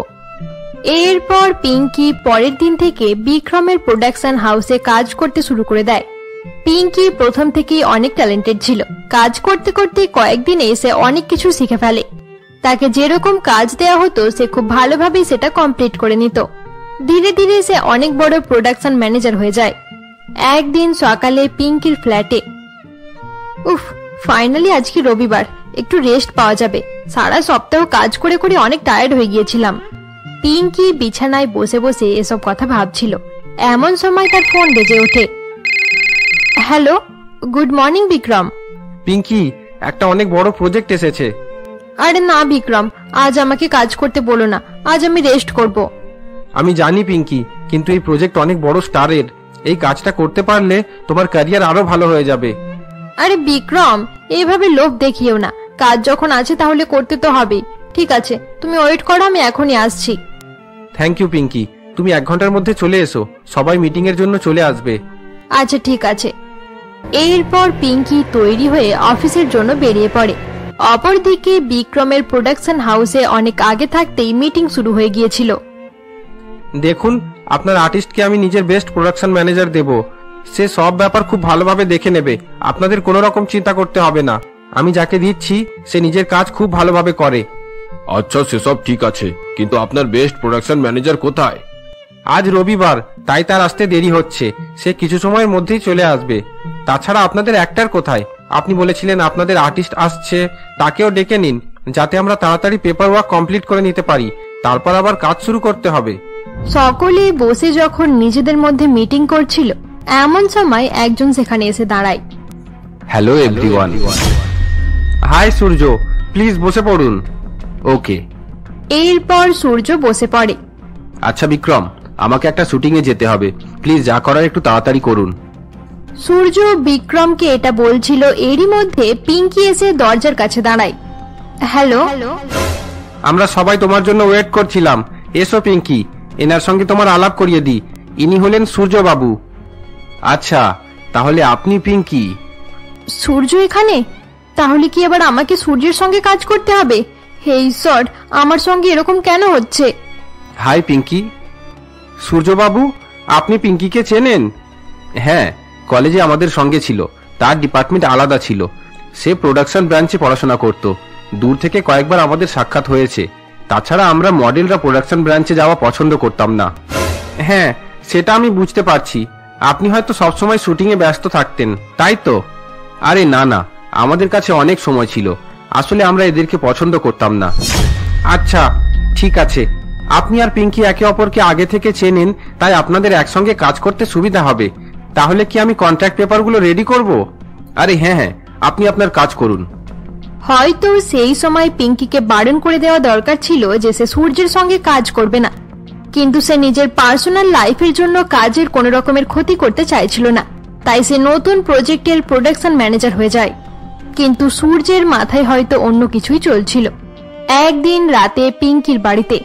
এরপর পিঙ্কি পরের দিন থেকে বিক্রমের প্রোডাকশন হাউসে কাজ করতে শুরু করে দেয়। পিঙ্কি প্রথম থেকেই অনেক ট্যালেন্টেড ছিল। কাজ করতে করতে কয়েকদিনে সে অনেক কিছু শিখে ফেলে। তাকে যেরকম কাজ দেওয়া হতো সে খুব ভালোভাবেই সেটা কমপ্লিট করে নিত। ধীরে ধীরে সে অনেক বড় প্রোডাকশন ম্যানেজার হয়ে যায়। একদিন সকালে পিঙ্কির ফ্ল্যাটে, উফ, ফাইনালি আজকে রবিবার। একটু রেস্ট পাওয়া যাবে। সারা সপ্তাহ কাজ করে করে অনেক টায়ার্ড হয়ে গিয়েছিলাম। পিঙ্কি বিছানায় বসে বসে এসব কথা ভাবছিল। এমন সময় তার ফোন বেজে ওঠে। Hello, good morning Vikram. Pinky, একটা অনেক বড় প্রজেক্ট এসেছে। আরে না বিক্রম, আজ আমাকে কাজ করতে বলো না, আজ আমি রেস্ট করব। আমি জানি পিঙ্কি, কিন্তু এই প্রজেক্ট অনেক বড় স্টারের। এই কাজটা করতে পারলে তোমার ক্যারিয়ার আরো ভালো হয়ে যাবে। আরে বিক্রম, এইভাবে লোভ দেখিও না। কাজ যখন আছে তাহলে করতে তো হবে। ঠিক আছে, তুমি ওয়েট করো, আমি এখনই আসছি। থ্যাংক ইউ পিঙ্কি, তুমি 1 ঘন্টার মধ্যে চলে এসো, সবাই মিটিং এর জন্য চলে আসবে। আচ্ছা ঠিক আছে। এরপর পিঙ্কি তৈরি হয়ে অফিসের জন্য বেরিয়ে পড়ে। অপরদিকে বিক্রমের প্রোডাকশন হাউসে অনেক আগে থাকতেই মিটিং শুরু হয়ে গিয়েছিল। দেখুন, আপনার আর্টিস্টকে আমি নিজের বেস্ট প্রোডাকশন ম্যানেজার দেব। সে সব ব্যাপার খুব ভালোভাবে দেখে নেবে, আপনাদের কোনো রকম চিন্তা করতে হবে না। আমি যাকে দিচ্ছি সে নিজের কাজ খুব ভালোভাবে করে। আচ্ছা, সেসব ঠিক আছে, কিন্তু আপনার বেস্ট প্রোডাকশন ম্যানেজার কোথায়? আজ রবিবার, তাই তার আসতে দেরি হচ্ছে। সে কিছু সময়ের মধ্যেই চলে আসবে। তাছাড়া আপনাদের অ্যাক্টর কোথায়? আপনি বলেছিলেন আপনাদের আর্টিস্ট আসছে, তাকেও ডেকে নিন, যাতে আমরা তাড়াতাড়ি পেপার ওয়ার্ক কমপ্লিট করে নিতে পারি। তারপর আবার কাজ শুরু করতে হবে। সকলে বসে যখন নিজেদের মধ্যে মিটিং করছিল, এমন সময় একজন সেখানে এসে দাঁড়ায়। Hello everyone. Hi Surya, please বসে পড়ুন। ওকে। এরপর সূর্য বসে পড়ে। আচ্ছা বিক্রম, আমাকে একটা শুটিং এ যেতে হবে, প্লিজ যা করার একটু তাড়াতাড়ি করুন। সূর্য বিক্রমকে এটা বলছিল, এরই মধ্যে পিঙ্কি এসে দরজার কাছে দাঁড়ায়। হ্যালো। আমরা সবাই তোমার জন্য ওয়েট করছিলাম। এসো পিঙ্কি, এনার সঙ্গে তোমার আলাপ করিয়ে দিই। ইনি হলেন সূর্য বাবু। আচ্ছা, তাহলে আপনি পিঙ্কি? সূর্য এখানে? তাহলে কি এবার আমাকে সূর্যের সঙ্গে কাজ করতে হবে? হে ঈশ্বর, আমার সঙ্গে এরকম কেন হচ্ছে? হাই পিঙ্কি। সূর্য বাবু, আপনি পিঙ্কিকে চেনেন? হ্যাঁ, কলেজে আমাদের সঙ্গে ছিল। তার ডিপার্টমেন্ট আলাদা ছিল। সে প্রোডাকশন ব্রাঞ্চে পড়াশোনা করত। দূর থেকে কয়েকবার আমাদের সাক্ষাৎ হয়েছে। তাছাড়া আমরা মডেলরা প্রোডাকশন ব্রাঞ্চে যাওয়া পছন্দ করতাম না। হ্যাঁ, সেটা আমি বুঝতে পারছি। আপনি হয়তো সবসময় শুটিং এ ব্যস্ত থাকতেন, তাই তো? আরে না না, আমাদের কাছে অনেক সময় ছিল। আসলে আমরা এদেরকে পছন্দ করতাম না। আচ্ছা ঠিক আছে, আপনি আর পিঙ্কি একে অপরকে আগে থেকে চেনেন, তাই আপনাদের একসঙ্গে কাজ করতে সুবিধা হবে। তাহলে কি আমি কন্ট্রাক্ট পেপারগুলো রেডি করব? আরে হ্যাঁ হ্যাঁ, আপনি আপনার কাজ করুন। হয়তো সেই সময় পিঙ্কিকে বারণ করে দেওয়া দরকার ছিল যে সে সূর্যের সঙ্গে কাজ করবে না, কিন্তু সে নিজের পার্সোনাল লাইফের জন্য কাজের কোনো রকমের ক্ষতি করতে চাইছিল না। তাই সে নতুন প্রজেক্টের প্রোডাকশন ম্যানেজার হয়ে যায়। কিন্তু সূর্যের মাথায় হয়তো অন্য কিছুই চলছিল। একদিন রাতে পিঙ্কির বাড়িতে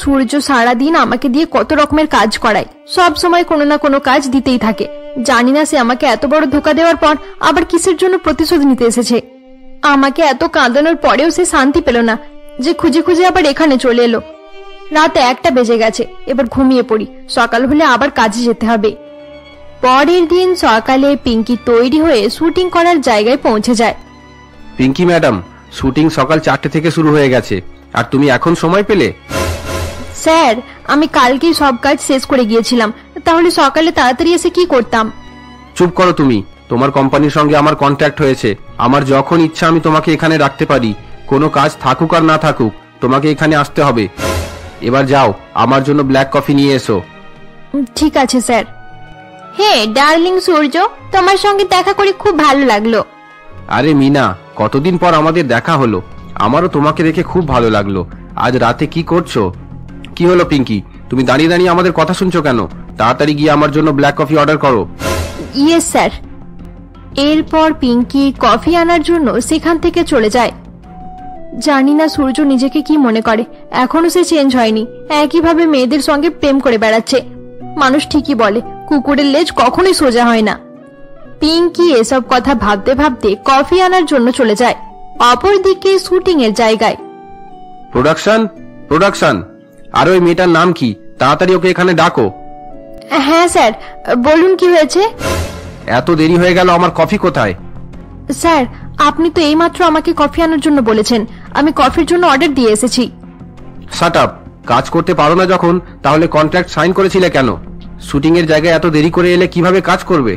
সূর্য সারাদিন আমাকে দিয়ে কত রকমের কাজ করায়, সব সময় কোনো না কোনো কাজ দিতেই থাকে। জানি না সে আমাকে এত বড় ধোকা দেওয়ার পর আবার কিসের জন্য প্রতিশোধ নিতে এসেছে। আমাকে এত কাঁদানোর পরেও সে শান্তি পেল না, যে খুঁজে খুঁজে আবার এখানে চলে এলো। রাত 1টা বেজে গেছে, এবার ঘুমিয়ে পড়ি, সকাল হলে আবার কাজে যেতে হবে। পরের দিন সকালে পিঙ্কি তৈরি হয়ে শুটিং করার জায়গায় পৌঁছে যায়। পিঙ্কি ম্যাডাম, শুটিং সকাল 4টে থেকে শুরু হয়ে গেছে, আর তুমি এখন সময় পেলে? স্যার, আমি কালকেই সব কাজ শেষ করে গিয়েছিলাম, তাহলে সকালে তাড়াতাড়ি এসে কি করতাম? চুপ করো তুমি। তোমার কোম্পানির সঙ্গে আমার কন্ট্যাক্ট হয়েছে। আমার যখন ইচ্ছা আমি তোমাকে এখানে রাখতে পারি। কোনো কাজ থাকুক আর না থাকুক, তোমাকে এখানে আসতে হবে। এবার যাও, আমার জন্য ব্ল্যাক কফি নিয়ে এসো। ঠিক আছে স্যার। হে ডার্লিং সূর্য, তোমার সঙ্গে দেখা করে খুব ভালো লাগলো। আরে মিনা, কতদিন পর আমাদের দেখা হলো। আমারও তোমাকে দেখে খুব ভালো লাগলো। আজ রাতে কি করছো? কি হলো পিঙ্কি, তুমি দাঁড়িয়ে দাঁড়িয়ে আমাদের কথা শুনছো কেন? তাড়াতাড়ি গিয়ে আমার জন্য ব্ল্যাক কফি অর্ডার করো। Yes sir. এরপর পিঙ্কি কফি আনার জন্য সেখান থেকে চলে যায়। জানি না সূর্য নিজেকে কি মনে করে, এখনো সে চেঞ্জ হয়নি। একইভাবে মেয়েদের সঙ্গে প্রেম করে বেড়াচ্ছে। মানুষ ঠিকই বলে, কুকুরের লেজ কখনোই সোজা হয় না। পিঙ্কি এসব কথা ভাবতে ভাবতে কফি আনার জন্য চলে যায়। অপরদিকে শুটিং এর জায়গায় প্রোডাকশন প্রোডাকশন, আর ওই মেয়েটার নাম কি? তাড়াতাড়ি ওকে এখানে ডাকো। হ্যাঁ স্যার, বলুন কি হয়েছে? এত দেরি হয়ে গেল, আমার কফি কোথায়? স্যার, আপনি তো এইমাত্র আমাকে কফি আনার জন্য বলেছেন। আমি কফির জন্য অর্ডার দিয়ে এসেছি। Shut up. কাজ করতে পারো না যখন, তাহলে কন্ট্রাক্ট সাইন করেছিলে কেন? শুটিং এর জায়গায় এত দেরি করে এলে কিভাবে কাজ করবে?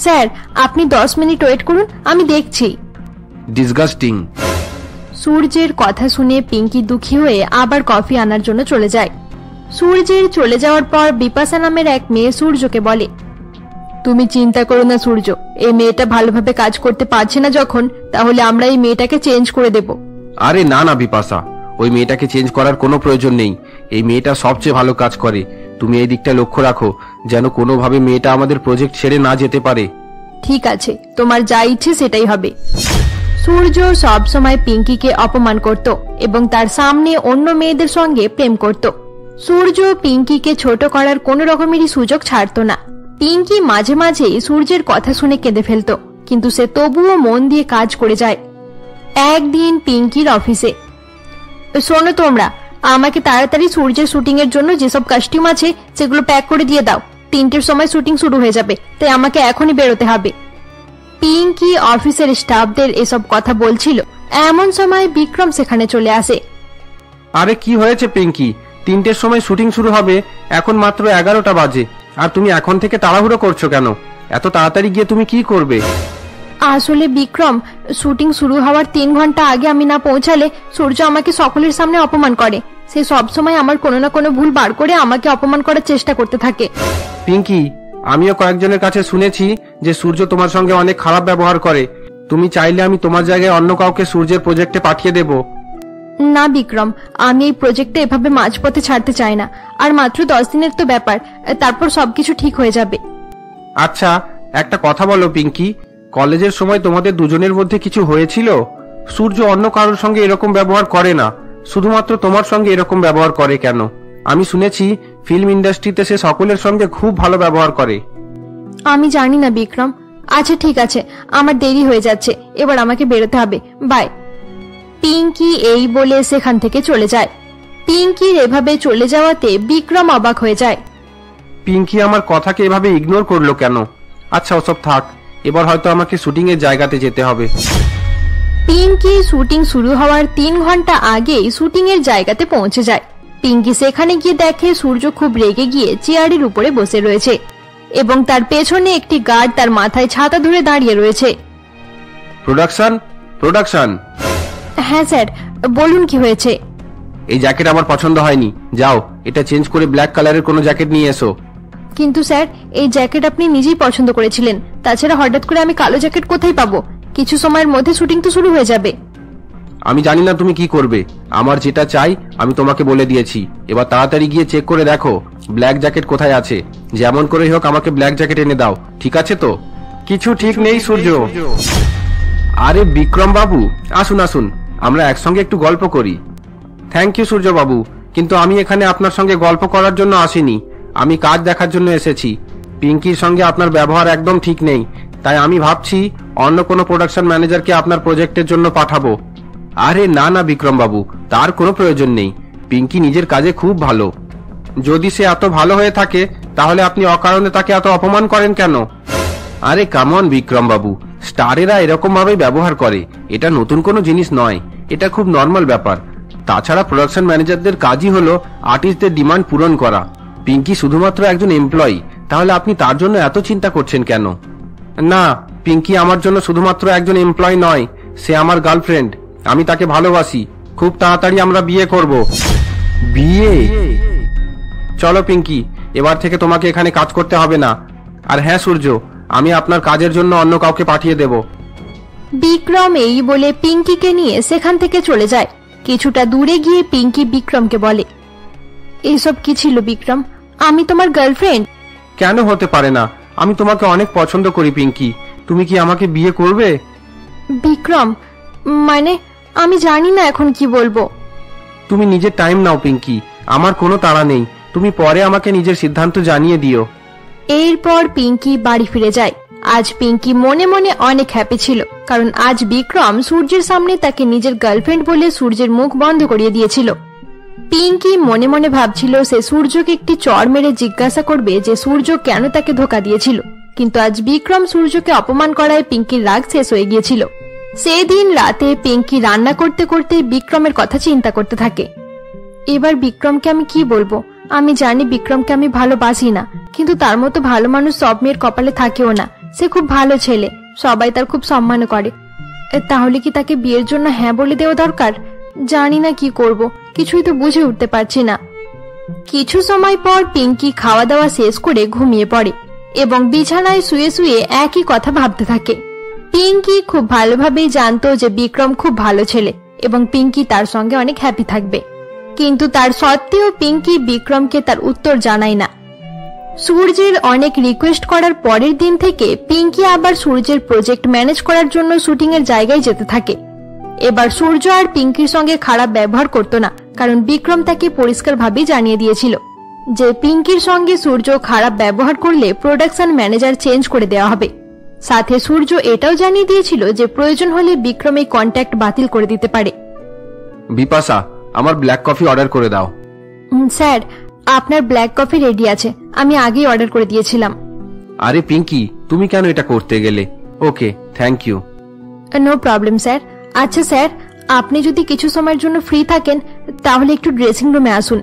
স্যার, আপনি 10 মিনিট ওয়েট করুন, আমি দেখছি। ডিসগাস্টিং। সূর্যের কথা শুনে পিঙ্কি দুঃখী হয়ে আবার কফি আনার জন্য চলে যায়। সূর্যের চলে যাওয়ার পর বিপাশা নামের এক মেয়ে সূর্যকে বলে, তুমি চিন্তা করো না সূর্য, এই মেয়েটা ভালোভাবে কাজ করতে পারছে না যখন, তাহলে আমরা এই মেয়েটাকে চেঞ্জ করে দেব। আরে না না বিপাশা, ওই মেয়েটাকে চেঞ্জ করার কোনো প্রয়োজন নেই। এই মেয়েটা সবচেয়ে ভালো কাজ করে। তুমি এই দিকটা লক্ষ্য রাখো যেন কোনোভাবে মেয়েটা আমাদের প্রজেক্ট ছেড়ে না যেতে পারে। ঠিক আছে, তোমার যা ইচ্ছে সেটাই হবে। সূর্য সব সময় পিঙ্কিকে অপমান করত এবং তার সামনে অন্য মেয়েদের সঙ্গে প্রেম করত। সূর্য পিঙ্কিকে ছোট করার কোন রকমেরই সুযোগ ছাড়ত না। পিঙ্কি মাঝে মাঝে সূর্যের কথা শুনে কেঁদে ফেলত, কিন্তু সে তবুও মন দিয়ে কাজ করে যায়। একদিন পিঙ্কির অফিসে, শোনো তোমরা, আমাকে তাড়াতাড়ি সূর্যের শুটিং এর জন্য যেসব কস্টিউম আছে সেগুলো প্যাক করে দিয়ে দাও। 3টের সময় শুটিং শুরু হয়ে যাবে, তাই আমাকে এখনই বেরোতে হবে। পিঙ্কি অফিসের স্টাফদের এসব কথা বলছিল, এমন সময় বিক্রম সেখানে চলে আসে। আরে কি হয়েছে পিঙ্কি? 3টের সময় শুটিং শুরু হবে, এখন মাত্র 11টা বাজে, আর তুমি এখন থেকে তাড়াহুড়ো করছো কেন? এত তাড়াতাড়ি গিয়ে তুমি কি করবে? আসলে বিক্রম, শুটিং শুরু হওয়ার 3 ঘন্টা আগে আমি না পৌঁছালে সূর্য আমাকে সকলের সামনে অপমান করে। সে সবসময় আমার কোনো না কোনো ভুল বার করে আমাকে অপমান করার চেষ্টা করতে থাকে। পিঙ্কি, আমিও কয়েকজনের কাছে শুনেছি যে সূর্য তোমার সঙ্গে অনেক খারাপ ব্যবহার করে। তুমি চাইলে আমি তোমার জায়গায় অন্য কাউকে সূর্যের প্রজেক্টে পাঠিয়ে দেব। না বিক্রম, আমি এই প্রজেক্টে এভাবে মাঝপথে ছাড়তে চাই না। আর মাত্র 10 দিনের তো ব্যাপার, তারপর সবকিছু ঠিক হয়ে যাবে। আচ্ছা, একটা কথা বলো পিঙ্কি, কলেজের সময় তোমাদের দুজনের মধ্যে কিছু হয়েছিল? সূর্য অন্য কারোর সঙ্গে এরকম ব্যবহার করে না, শুধুমাত্র তোমার সঙ্গে এরকম ব্যবহার করে কেন? আমি শুনেছি ফিল্ম ইন্ডাস্ট্রিতে সে সকলের সঙ্গে খুব ভালো ব্যবহার করে। আমি জানি না বিক্রম। আচ্ছা ঠিক আছে, আমার দেরি হয়ে যাচ্ছে, এবার আমাকে বেরোতে হবে, বাই। পিঙ্কি এই বলে সেখান থেকে চলে যায়। পিঙ্কির এভাবে চলে যাওয়াতে বিক্রম অবাক হয়ে যায়। পিঙ্কি আমার কথাকে এভাবে ইগনোর করলো কেন? আচ্ছা ওসব থাক, এবার হয়তো আমাকে শুটিং এর জায়গাতে যেতে হবে। পিঙ্কি শুটিং শুরু হওয়ার 3 ঘন্টা আগেই শুটিং এর জায়গাতে পৌঁছে যায়। পিঙ্কি সেখানে গিয়ে দেখে সূর্য খুব রেগে গিয়ে চেয়ারের উপরে বসে রয়েছে এবং তার পেছনে একটি গার্ড তার মাথায় ছাতা ধরে দাঁড়িয়ে রয়েছে। প্রোডাকশন। হ্যাঁ স্যার, বলুন কি হয়েছে? এই জ্যাকেট আমার পছন্দ হয়নি, যাও এটা চেঞ্জ করে ব্ল্যাক কালারের কোনো জ্যাকেট নিয়ে এসো। কিন্তু স্যার, এই জ্যাকেট আপনি নিজেই পছন্দ করেছিলেন, তাছাড়া হঠাৎ করে আমি কালো জ্যাকেট কোথায় পাবো? কিছু সময়ের মধ্যে শুটিং তো শুরু হয়ে যাবে। আমি জানি না তুমি কি করবে, আমার যেটা চাই আমি তোমাকে বলে দিয়েছি। এবার তাড়াতাড়ি গিয়ে চেক করে দেখো ব্ল্যাক জ্যাকেট কোথায় আছে। যেমন করেই হোক আমাকে ব্ল্যাক জ্যাকেট এনে দাও, ঠিক আছে তো? কিছু ঠিক নেই সূর্য। আরে বিক্রম বাবু, আসুন আসুন, আমরা একসঙ্গে একটু গল্প করি। থ্যাংক ইউ সূর্য বাবু, কিন্তু আমি এখানে আপনার সঙ্গে গল্প করার জন্য আসিনি, আমি কাজ দেখার জন্য এসেছি। পিঙ্কির সঙ্গে আপনার ব্যবহার একদম ঠিক নেই, তাই আমি ভাবছি অন্য কোনো প্রোডাকশন ম্যানেজারকে আপনার প্রজেক্টের জন্য পাঠাবো। আরে না না বিক্রম বাবু, তার কোনো প্রয়োজন নেই। পিঙ্কি নিজের কাজে খুব ভালো। যদি সে এত ভালো হয়ে থাকে তাহলে আপনি অকারণে তাকে এত অপমান করেন কেন? আরে কামন বিক্রম বাবু, স্টারেরা এরকম ভাবেই ব্যবহার করে, এটা নতুন কোনো জিনিস নয়, এটা খুব নর্মাল ব্যাপার। তাছাড়া প্রোডাকশন ম্যানেজারদের কাজই হলো আর্টিস্টদের ডিমান্ড পূরণ করা। পিঙ্কি শুধুমাত্র একজন এমপ্লয়ি, তাহলে আপনি তার জন্য এত চিন্তা করছেন কেন? না, পিঙ্কি আমার জন্য শুধুমাত্র একজন এমপ্লয়ি নয়, সে আমার গার্লফ্রেন্ড। আমি তাকে ভালোবাসি, খুব তাড়াতাড়ি আমরা বিয়ে করব। বিয়ে? চলো পিঙ্কি, এবার থেকে তোমাকে এখানে কাজ করতে হবে না। আর হ্যাঁ সূর্য, আমি আপনার কাজের জন্য অন্য কাউকে পাঠিয়ে দেব। বিক্রম এই বলে পিঙ্কিকে নিয়ে সেখান থেকে চলে যায়। কিছুটা দূরে গিয়ে পিঙ্কি বিক্রমকে বলে, এইসব কি ছিল বিক্রম? আমি তোমার গার্লফ্রেন্ড। কেন হতে পারে না? আমি তোমাকে অনেক পছন্দ করি পিঙ্কি, তুমি কি আমাকে বিয়ে করবে? বিক্রম, মানে আমি জানি না এখন কি বলবো। তুমি নিজের টাইম নাও পিঙ্কি, আমার কোনো তাড়া নেই, তুমি পরে আমাকে নিজের সিদ্ধান্ত জানিয়ে দিও। এরপর পিঙ্কি বাড়ি ফিরে যায়। আজ পিঙ্কি মনে মনে অনেক হ্যাপি ছিল, কারণ আজ বিক্রম সূর্যের সামনে তাকে নিজের গার্লফ্রেন্ড বলে সূর্যের মুখ বন্ধ করিয়ে দিয়েছিল। পিঙ্কি মনে মনে ভাবছিল সে সূর্যকে একটি চড় মেরে জিজ্ঞাসা করবে যে সূর্য কেন তাকে ধোকা দিয়েছিল, কিন্তু আজ বিক্রম সূর্যকে অপমান করায় পিঙ্কির রাগ শেষ হয়ে গিয়েছিল। সেদিন রাতে পিঙ্কি রান্না করতে করতে বিক্রমের কথা চিন্তা করতে থাকে। এবার বিক্রমকে আমি কি বলবো? আমি জানি বিক্রমকে আমি ভালোবাসি না, কিন্তু তার মতো ভালো মানুষ সব মেয়ের কপালে থাকেও না। সে খুব ভালো ছেলে, সবাই তার খুব সম্মান করে। তাহলে কি তাকে বিয়ের জন্য হ্যাঁ বলে দেওয়া দরকার? জানি না কি করব, কিছুই তো বুঝে উঠতে পারছি না। কিছু সময় পর পিঙ্কি খাওয়া দাওয়া শেষ করে ঘুমিয়ে পড়ে এবং বিছানায় শুয়ে শুয়ে একই কথা ভাবতে থাকে। পিঙ্কি খুব ভালোভাবেই জানতো যে বিক্রম খুব ভালো ছেলে এবং পিঙ্কি তার সঙ্গে অনেক হ্যাপি থাকবে, কিন্তু তার সত্ত্বেও পিঙ্কি বিক্রমকে তার উত্তর জানায় না। সূর্যের অনেক রিকোয়েস্ট করার পরের দিন থেকে পিঙ্কি আবার সূর্যের প্রজেক্ট ম্যানেজ করার জন্য শুটিং এর জায়গায় যেতে থাকে। এবার সূর্য আর পিঙ্কির সঙ্গে খারাপ ব্যবহার করতো না, কারণ বিক্রম তাকে পরিষ্কারভাবেই জানিয়ে দিয়েছিল যে পিঙ্কির সঙ্গে সূর্য খারাপ ব্যবহার করলে প্রোডাকশন ম্যানেজার চেঞ্জ করে দেওয়া হবে। সাথে সূর্য এটাও জানিয়ে দিয়েছিল যে প্রয়োজন হলে বিক্রম এই কন্ট্যাক্ট বাতিল করে দিতে পারে। বিপাশা, আমার ব্ল্যাক কফি অর্ডার করে দাও। স্যার, আপনার ব্ল্যাক কফি রেডি আছে, আমি আগেই অর্ডার করে দিয়েছিলাম। আরে পিঙ্কি, তুমি কেন এটা করতে গেলে? Okay, thank you. No problem sir. আচ্ছা স্যার, আপনি যদি কিছু সময়ের জন্য ফ্রি থাকেন তাহলে একটু ড্রেসিং রুমে আসুন।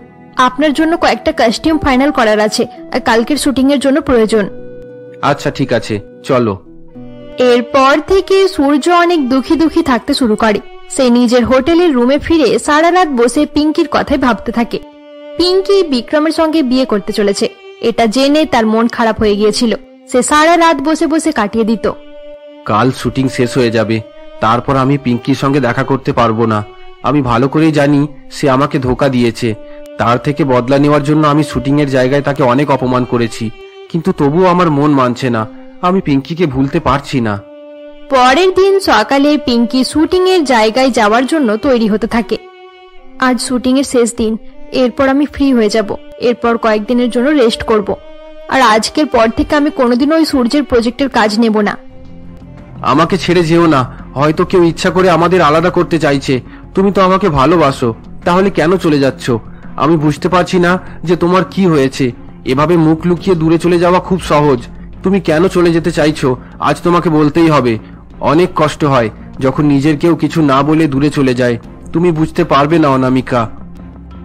আপনার জন্য কয়েকটা কস্টিউম ফাইনাল করার আছে, কালকের শুটিং এর জন্য প্রয়োজন। আচ্ছা ঠিক আছে, চলো। এরপর থেকে সূর্য অনেক দুঃখী দুঃখী থাকতে শুরু করে। সে নিজের হোটেলের রুমে ফিরে সারা রাত বসে পিঙ্কির কথাই ভাবতে থাকে। পিঙ্কি বিক্রমের সঙ্গে বিয়ে করতে চলেছে, এটা জেনে তার মন খারাপ হয়ে গিয়েছিল। সে সারা রাত বসে বসে কাটিয়ে দিত। কাল শুটিং শেষ হয়ে যাবে, তারপর আমি পিঙ্কির সঙ্গে দেখা করতে পারবো না। আমি ভালো করেই জানি সে আমাকে ধোকা দিয়েছে। তার থেকে বদলা নেওয়ার জন্য আমি শুটিং এর জায়গায় তাকে অনেক অপমান করেছি, কিন্তু তবুও আমার মন মানছে না। আমি পিঙ্কিকে ভুলতে পারছি না। পরের দিন সকালে পিঙ্কি শুটিং এর জায়গায় যাওয়ার জন্য তৈরি হতে থাকে। আজ শুটিং এর শেষ দিন, এরপর আমি ফ্রি হয়ে যাব। এরপর কয়েকদিনের জন্য রেস্ট করব, আর আজকের পর থেকে আমি কোনোদিনও ওই সূর্যের প্রজেক্টের কাজ নেব না। আমাকে ছেড়ে যেও না, হয়তো কেউ ইচ্ছা করে আমাদের আলাদা করতে চাইছে। তুমি তো আমাকে ভালোবাসো, তাহলে কেন চলে যাচ্ছ? আমি বুঝতে পারছি না যে তোমার কি হয়েছে। এভাবে মুখ লুকিয়ে দূরে চলে যাওয়া খুব সহজ। তুমি কেন চলে যেতে চাইছো আজ তোমাকে বলতেই হবে। অনেক কষ্ট হয় যখন নিজের কেউ কিছু না বলে দূরে চলে যায়। তুমি বুঝতে পারবে না অনামিকা।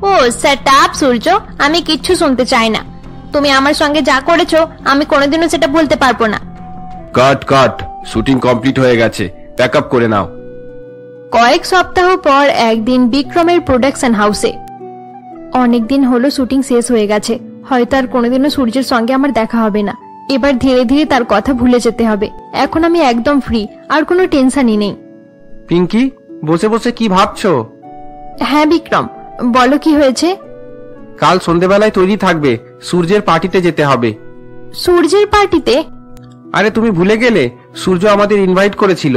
ও সেট আপ সূর্য, আমি কিচ্ছু শুনতে চাই না। তুমি আমার সঙ্গে যা করেছো আমি কোনোদিনও সেটা ভুলতে পারবো না। কাট কাট, শুটিং কমপ্লিট হয়ে গেছে, প্যাক আপ করে নাও। কয়েক সপ্তাহ পর একদিন বিক্রমের প্রোডাকশন হাউসে। অনেকদিন হলো শুটিং শেষ হয়ে গেছে, হয়তো আর কোনোদিনও সূর্যের সঙ্গে আমার দেখা হবে না। এবার ধীরে ধীরে তার কথা ভুলে যেতে হবে। এখন আমি একদম ফ্রি, আর কোনো টেনশনই নেই। পিঙ্কি, বসে বসে কি ভাবছো? হ্যাঁ বিক্রম, বলো কি হয়েছে? কাল সন্ধেবেলায় তৈরি থাকবে, সূর্যের পার্টিতে যেতে হবে। সূর্যের পার্টিতে? আরে তুমি ভুলে গেলে, সূর্য আমাদের ইনভাইট করেছিল।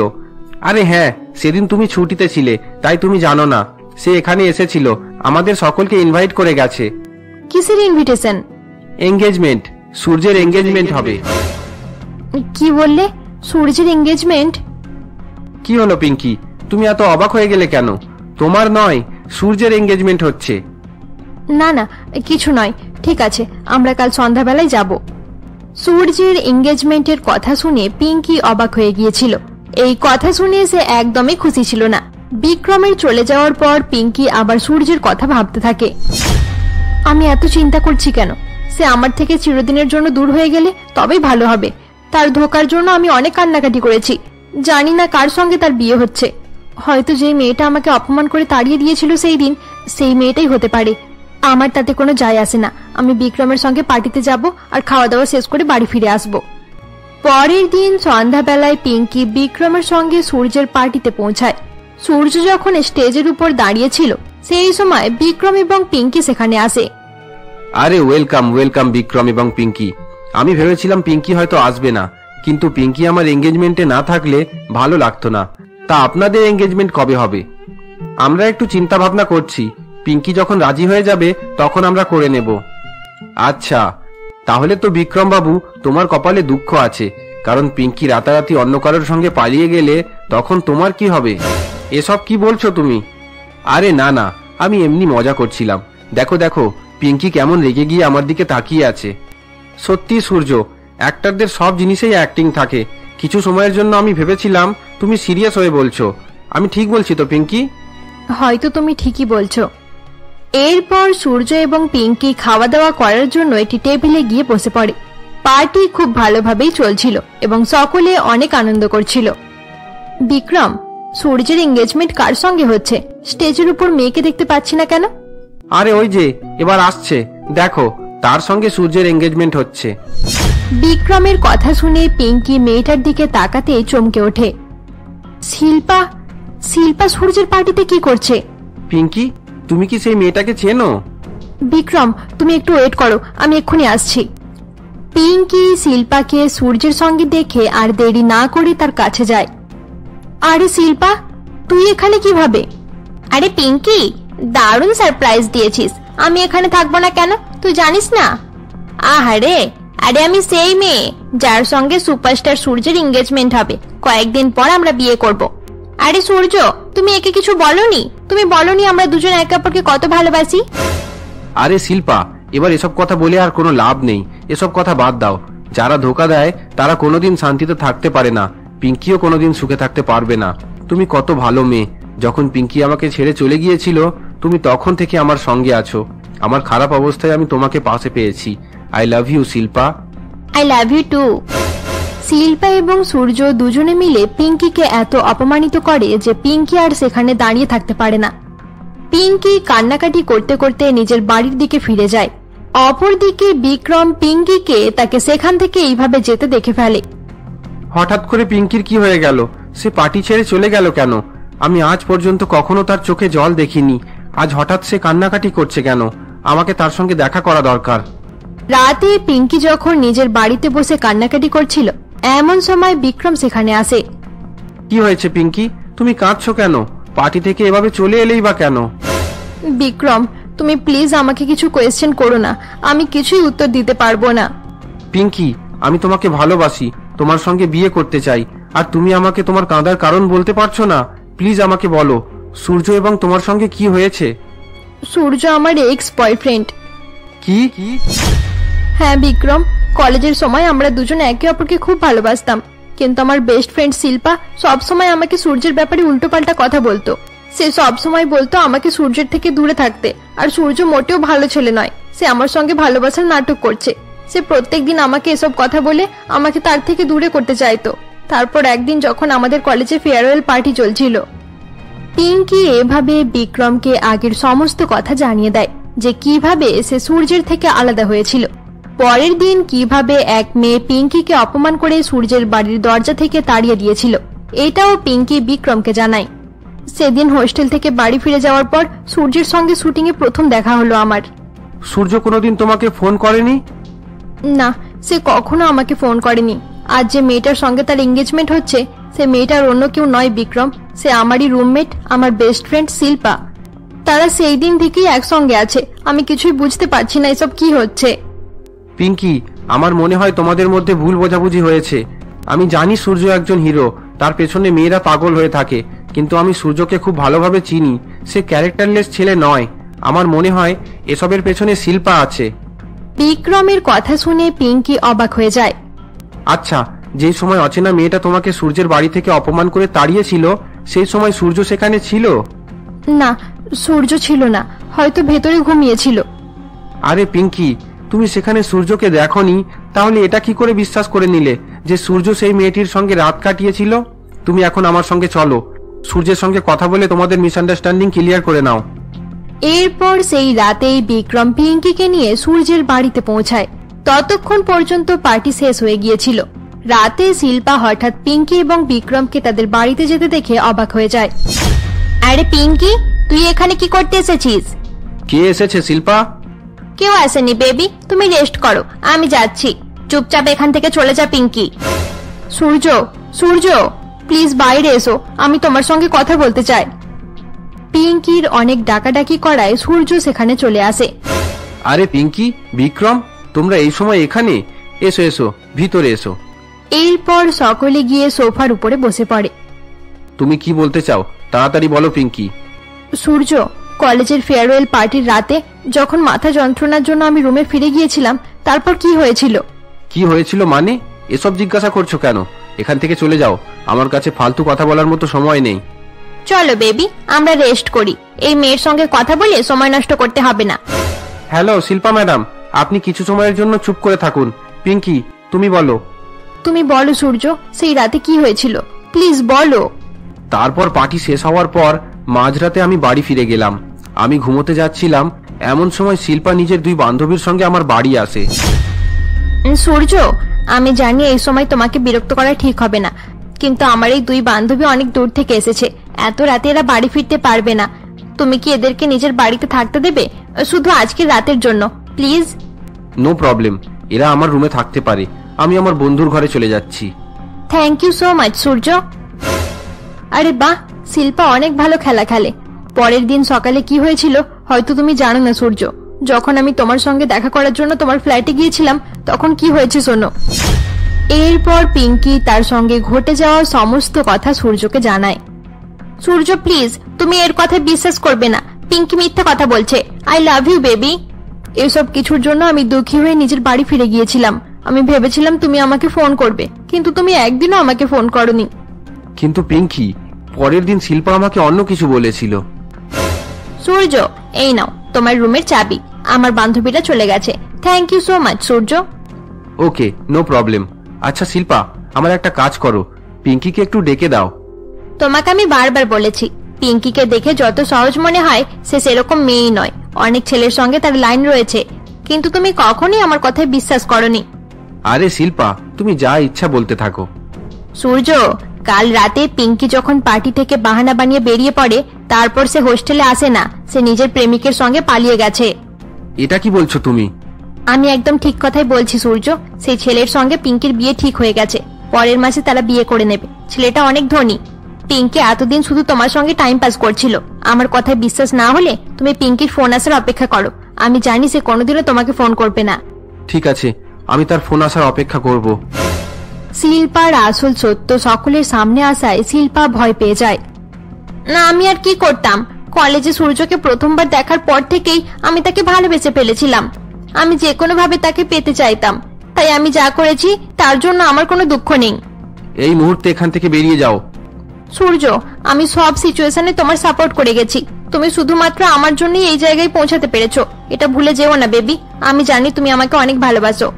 আরে হ্যাঁ, সেদিন তুমি ছুটিতে ছিলে, তাই তুমি জানো না। সে এখানে এসেছিল, আমাদের সকলকে ইনভাইট করে গেছে। কিসের ইনভিটেশন? এঙ্গেজমেন্ট, সূর্যের এঙ্গেজমেন্ট হবে। কি বললে? সূর্যের এঙ্গেজমেন্ট? কি হলো পিঙ্কি, তুমি এত অবাক হয়ে গেলে কেন? তোমার নয়, সূর্যের এঙ্গেজমেন্ট হচ্ছে। না না, কিছু নয়, ঠিক আছে, আমরা কাল সন্ধ্যাবেলায় যাব। সূর্যের এঙ্গেজমেন্টের কথা শুনে পিঙ্কি অবাক হয়ে গিয়েছিল। এই কথা শুনে সে একদমই খুশি ছিল না। বিক্রমের চলে যাওয়ার পর পিঙ্কি আবার সূর্যের কথা ভাবতে থাকে। আমি এত চিন্তা করছি কেন? সে আমার থেকে চিরদিনের জন্য দূর হয়ে গেলে তবেই ভালো হবে। তার ধোকার জন্য আমি অনেক কান্নাকাটি করেছি। জানি না কার সঙ্গে তার বিয়ে হচ্ছে। হয়তো যে মেয়েটা আমাকে অপমান করে তাড়িয়ে দিয়েছিল সেই দিন, সেই মেয়েটাই হতে পারে। আমার তাতে কোনো যায় আসে না। আমি বিক্রমের সঙ্গে পার্টিতে যাব আর খাওয়া দাওয়া শেষ করে বাড়ি ফিরে আসব। পরের দিন সন্ধ্যাবেলায় পিঙ্কি বিক্রমের সঙ্গে সূর্যের পার্টিতে পৌঁছায়। সূর্য যখন স্টেজের উপর দাঁড়িয়েছিল সেই সময় বিক্রম এবং পিঙ্কি সেখানে আসে। আরে ওয়েলকাম ওয়েলকাম বিক্রম এবং পিঙ্কি। আমি ভেবেছিলাম পিঙ্কি হয়তো আসবে না, কিন্তু পিঙ্কি আমার এঙ্গেজমেন্টে না থাকলে ভালো লাগতো না। তা আপনাদের এঙ্গেজমেন্ট কবে হবে? আমরা একটু চিন্তা ভাবনা করছি, পিঙ্কি যখন রাজি হয়ে যাবে তখন আমরা করে নেব। আচ্ছা, তাহলে তো বিক্রম বাবু তোমার কপালে দুঃখ আছে, কারণ পিঙ্কি রাতারাতি অন্য কারোর সঙ্গে পালিয়ে গেলে তখন তোমার কি হবে? এসব কি বলছো তুমি? আরে না না, আমি এমনি মজা করছিলাম। দেখো দেখো, পিঙ্কি কেমন রেগে গিয়ে আমার দিকে তাকিয়ে আছে। সত্যি সূর্য, অ্যাক্টরদের সব জিনিসেই অ্যাক্টিং থাকে। কিছু সময়ের জন্য আমি ভেবেছিলাম তুমি সিরিয়াস হয়ে বলছো। আমি ঠিক বলছি তো পিঙ্কি? হয়তো তুমি ঠিকই বলছো। এরপর সূর্য এবং পিঙ্কি খাওয়া দাওয়া করার জন্য একটি টেবিলে গিয়ে বসে পড়ে। পার্টি খুব ভালোভাবেই চলছিল এবং সকলে অনেক আনন্দ করছিল। বিক্রম, সূর্যের এঙ্গেজমেন্ট কার সঙ্গে হচ্ছে? স্টেজের উপর মেয়েকে দেখতে পাচ্ছি না কেন? আরে ওই যে এবার আসছে, দেখো তার সঙ্গে সূর্যের এঙ্গেজমেন্ট হচ্ছে। বিক্রমের কথা শুনে পিঙ্কি মেয়েটার দিকে তাকাতে চমকে ওঠে। শিল্পা শিল্পা সূর্যের পার্টিতে কি করছে? পিঙ্কি, তুমি কি সেই মেয়েটাকে চেনো? বিক্রম, তুমি একটু ওয়েট করো, আমি এক্ষুনি আসছি। পিঙ্কি শিল্পাকে সূর্যের সঙ্গে দেখে আর দেরি না করে তার কাছে যায়। আরে শিল্পা, তুই এখানে কিভাবে? আরে পিঙ্কি, দারুণ সারপ্রাইজ দিয়েছিস। আমি এখানে থাকবো না কেন, তুই জানিস না? আহারে, আরে আমি সেই মেয়ে যার সঙ্গে সুপারস্টার সূর্যের এঙ্গেজমেন্ট হবে। কয়েকদিন পর আমরা বিয়ে করব। আরে সূর্য, তুমি একে কিছু বলনি? তুমি বলনি আমরা দুজন একে অপরকে কত ভালোবাসি? আরে শিল্পা, এবার এসব কথা বলে আর কোনো লাভ নেই, এসব কথা বাদ দাও। যারা ধোকা দেয় তারা কোনোদিন শান্তিতে থাকতে পারে না, পিঙ্কিও কোনোদিন সুখে থাকতে পারবে না। তুমি কত ভালো মেয়ে, যখন পিঙ্কি আমাকে ছেড়ে চলে গিয়েছিল তুমি তখন থেকে আমার সঙ্গে আছো। আমার খারাপ অবস্থায় আমি তোমাকে পাশে পেয়েছি। I love you Shilpa. I love you too. Shilpa এবং সূর্য দুজনে মিলে পিঙ্কিকে এত অপমানিত করে যে পিঙ্কি আর সেখানে দাঁড়িয়ে থাকতে পারে না। পিঙ্কি কান্নাকাটি করতে করতে নিজের বাড়ির দিকে ফিরে যায়। অপরদিকে বিক্রম পিঙ্কিকে তাকে সেখান থেকে এইভাবে যেতে দেখে ফেলে। হঠাৎ করে পিঙ্কির কি হয়ে গেল? সে পার্টি ছেড়ে চলে গেল কেন? আমি আজ পর্যন্ত কখনো তার চোখে জল দেখিনি, আজ হঠাৎ সে কান্নাকাটি করছে কেন? আমাকে তার সঙ্গে দেখা করা দরকার। রাতে পিঙ্কি যখন নিজের বাড়িতে বসে কান্নাকাটি করছিল এমন সময় বিক্রম সেখানে আসে। কি হয়েছে পিঙ্কি, তুমি কাঁদছো কেন? পার্টি থেকে এভাবে চলে এলেই বা কেন? বিক্রম, তুমি প্লিজ আমাকে কিছু কোয়েশ্চেন করো না, আমি কিছুই উত্তর দিতে পারবো না। পিঙ্কি, আমি তোমাকে ভালোবাসি, তোমার সঙ্গে বিয়ে করতে চাই, আর তুমি আমাকে তোমার কাঁদার কারণ বলতে পারছো না? প্লিজ আমাকে বলো, সূর্য এবং তোমার সঙ্গে কি হয়েছে? সূর্য আমার এক্স বয়ফ্রেন্ড। কি? হ্যাঁ বিক্রম, কলেজের সময় আমরা দুজন একে অপরকে খুব ভালোবাসতাম, কিন্তু আমার বেস্ট ফ্রেন্ড শিল্পা সবসময় আমাকে সূর্যের ব্যাপারে উল্টোপাল্টা কথা বলতো। সে সবসময় বলতো আমাকে সূর্যের থেকে দূরে থাকতে, আর সূর্য মোটেও ভালো ছেলে নয়, সে আমার সঙ্গে ভালোবাসার নাটক করছে। সে প্রত্যেকদিন আমাকে এসব কথা বলে আমাকে তার থেকে দূরে করতে চাইতো। তারপর একদিন যখন আমাদের কলেজে ফেয়ারওয়েল পার্টি চলছিল, পিঙ্কি এভাবে বিক্রমকে আগের সমস্ত কথা জানিয়ে দেয় যে কিভাবে সে সূর্যের থেকে আলাদা হয়েছিল। পরের দিন কিভাবে এক মেয়ে পিঙ্কিকে অপমান করে সূর্যের বাড়ির দরজা থেকে তাড়িয়ে দিয়েছিল, এটাও পিঙ্কি বিক্রমকে জানায়। সেদিন হোস্টেল থেকে বাড়ি ফিরে যাওয়ার পর সূর্যের সঙ্গে শুটিং এ প্রথম দেখা হলো আমার। সূর্য কোনোদিন তোমাকে ফোন করেনি? না, সে কখনো আমাকে ফোন করেনি। আজ যে মেয়েটার সঙ্গে তার এঙ্গেজমেন্ট হচ্ছে সে মেয়েটার অন্য কেউ নয় বিক্রম, সে আমারই রুমমেট, আমার বেস্ট ফ্রেন্ড শিল্পা। তারা সেই দিন থেকেই একসঙ্গে আছে। আমি কিছুই বুঝতে পারছি না এসব কি হচ্ছে। পিঙ্কি, আমার মনে হয় তোমাদের মধ্যে ভুল বোঝাবুঝি হয়েছে। আমি জানি সূর্য একজন হিরো, তার পেছনে মেয়েরা পাগল হয়ে থাকে, কিন্তু আমি সূর্যকে খুব ভালোভাবে চিনি। সে ক্যারেক্টারলেস ছেলে নয়। আমার মনে হয় এসবের পেছনে শিল্পা আছে। বিক্রমের কথা শুনে পিঙ্কি অবাক হয়ে যায়। আচ্ছা, যে সময় অচেনা মেয়েটা তোমাকে সূর্যের বাড়ি থেকে অপমান করে তাড়িয়েছিল সেই সময় সূর্য সেখানে ছিল? না, সূর্য ছিল না, হয়তো ভেতরে ঘুমিয়েছিল। আরে পিঙ্কি, তুমি সেখানে সূর্যকে দেখোনি, তাহলে এটা কি করে বিশ্বাস করে নিলে যে সূর্য সেই মেয়েটির সঙ্গে রাত কাটিয়েছিল? তুমি এখন আমার সঙ্গে চলো, সূর্যের সঙ্গে কথা বলে তোমাদের মিসআন্ডারস্ট্যান্ডিং ক্লিয়ার করে নাও। এরপর সেই রাতেই বিক্রম পিঙ্কিকে নিয়ে সূর্যের বাড়িতে পৌঁছায়। ততক্ষণ পর্যন্ত পার্টি শেষ হয়ে গিয়েছিল। রাতে শিল্পা হঠাৎ পিঙ্কি এবং বিক্রমকে তাদের বাড়িতে যেতে দেখে অবাক হয়ে যায়। আরে পিঙ্কি, তুই এখানে কি করতে এসেছিস? কে এসেছে শিল্পা? কেউ আসেনি বেবি, তুমি রেস্ট করো, আমি যাচ্ছি। চুপচাপ এখান থেকে চলে যা পিঙ্কি। সূর্য, সূর্য প্লিজ বাইরে এসো, আমি তোমার সঙ্গে কথা বলতে চাই। পিঙ্কির অনেক ডাকাডাকি করায় সূর্য সেখানে চলে আসে। আরে পিঙ্কি, বিক্রম, তোমরা এই সময় এখানে? এসো এসো, ভিতরে এসো। এরপর সকলে গিয়ে সোফার উপরে বসে পড়ে। তুমি কি বলতে চাও, তাড়াতাড়ি বলো পিঙ্কি। সূর্য, কলেজের ফেয়ারওয়েল পার্টির রাতে যখন মাথা যন্ত্রণার জন্য আমি রুমে ফিরে গিয়েছিলাম, তারপর কি হয়েছিল? কি হয়েছিল মানে? এসব জিজ্ঞাসা করছো কেন? এখান থেকে চলে যাও, আমার কাছে ফালতু কথা বলার মতো সময় নেই। চলো বেবি, আমরা রেস্ট করি। এই মেয়ের সঙ্গে কথা বলে সময় নষ্ট করতে হবে না। হ্যালো শিল্পা ম্যাডাম, আপনি কিছু সময়ের জন্য চুপ করে থাকুন। পিঙ্কি, তুমি বলো। তুমি বলো সূর্য, সেই রাতে কি হয়েছিল, প্লিজ বলো। তারপর পার্টি শেষ হওয়ার পর মাঝরাতে আমি বাড়ি ফিরে গেলাম। আমি ঘুমোতে যাচ্ছিলাম, এমন সময় শিল্পা নিজের 2 বান্ধবীর সঙ্গে আমার বাড়ি আসে। সূর্য, আমি জানি এই সময় তোমাকে বিরক্ত করা ঠিক হবে না, কিন্তু আমার এই 2 বান্ধবী অনেক দূর থেকে এসেছে, এত রাতে এরা বাড়ি ফিরতে পারবে না। তুমি কি এদেরকে নিজের বাড়িতে থাকতে দেবে, শুধু আজকের রাতের জন্য প্লিজ? নো প্রবলেম, এরা আমার রুমে থাকতে পারে। আমি আমার বন্ধুর ঘরে চলে যাচ্ছি। থ্যাংক ইউ সো মাচ সূর্য। আরে বাহ, শিল্পা অনেক ভালো খেলা খেলে। পরের দিন সকালে কি হয়েছিল হয়তো তুমি জানো না সূর্য। যখন আমি তোমার সঙ্গে দেখা করার জন্য তোমার ফ্ল্যাটে গিয়েছিলাম তখন কি হয়েছে শোনো। এরপর পিঙ্কি তার সঙ্গে ঘটে যাওয়া সমস্ত কথা সূর্যকে জানায়। সূর্য প্লিজ, তুমি এর কথা বিশ্বাস করবে না, পিঙ্কি মিথ্যা কথা বলছে। I love you baby. এসব কিছুর জন্য আমি দুঃখী হয়ে নিজের বাড়ি ফিরে গিয়েছিলাম। আমি ভেবেছিলাম তুমি আমাকে ফোন করবে, কিন্তু তুমি একদিনও আমাকে ফোন করনি। কিন্তু পিঙ্কি, পরের দিন শিল্পা আমাকে অন্য কিছু বলেছিল। সূর্য, এই নাও তোমার রুমের চাবি, আমার বান্ধবীরা চলে গেছে। Thank you so much Surya. Okay, no problem. আচ্ছা শিল্পা, আমার একটা কাজ করো, পিঙ্কিকে একটু ডেকে দাও। তোমাকে আমি বারবার বলেছি, পিঙ্কিকে দেখে যত সহজ মনে হয় সে সেরকম মেয়েই নয়। অনেক ছেলের সঙ্গে তার লাইন রয়েছে, কিন্তু তুমি কখনোই আমার কথায় বিশ্বাস করনি। আরে শিল্পা, তুমি যা ইচ্ছা বলতে থাকো। সূর্য, কাল রাতে পিঙ্কি যখন পার্টি থেকে বাহানা বানিয়ে বেরিয়ে পড়ে, তারপর সে হোস্টেলে আসে না, সে নিজের প্রেমিকের সঙ্গে পালিয়ে গেছে। এটা কি বলছো তুমি? আমি একদম ঠিক কথাই বলছি সূর্য। সেই ছেলের সঙ্গে পিঙ্কির বিয়ে ঠিক হয়ে গেছে, পরের মাসে তারা বিয়ে করে নেবে। ছেলেটা অনেক ধনী। পিঙ্কি এতদিন শুধু তোমার সঙ্গে টাইম পাস করছিল। আমার কথায় বিশ্বাস না হলে তুমি পিঙ্কির ফোন আসার অপেক্ষা করো। আমি জানি সে কোনোদিনও তোমাকে ফোন করবে না। ঠিক আছে, আমি তার ফোন আসার অপেক্ষা করব। শিল্পার আসল সত্য সকলের সামনে আসায় শিল্পা ভয় পেয়ে যায়। না, আমি আর কি করতাম। কলেজে সূর্যকে প্রথমবার দেখার পর থেকেই আমি তাকে ভালোবেসে ফেলেছিলাম। আমি যে কোনো ভাবে তাকে পেতে চাইতাম, তাই আমি যা করেছি তার জন্য আমার কোনো দুঃখ নেই। এই মুহূর্তে এখান থেকে বেরিয়ে যাও। সূর্য, আমি সব সিচুয়েশনে তোমার সাপোর্ট করে গেছি। তুমি শুধুমাত্র আমার জন্যই এই জায়গায় পৌঁছাতে পেরেছো, এটা ভুলে যেও না বেবি। আমি জানি তুমি আমাকে অনেক ভালোবাসো।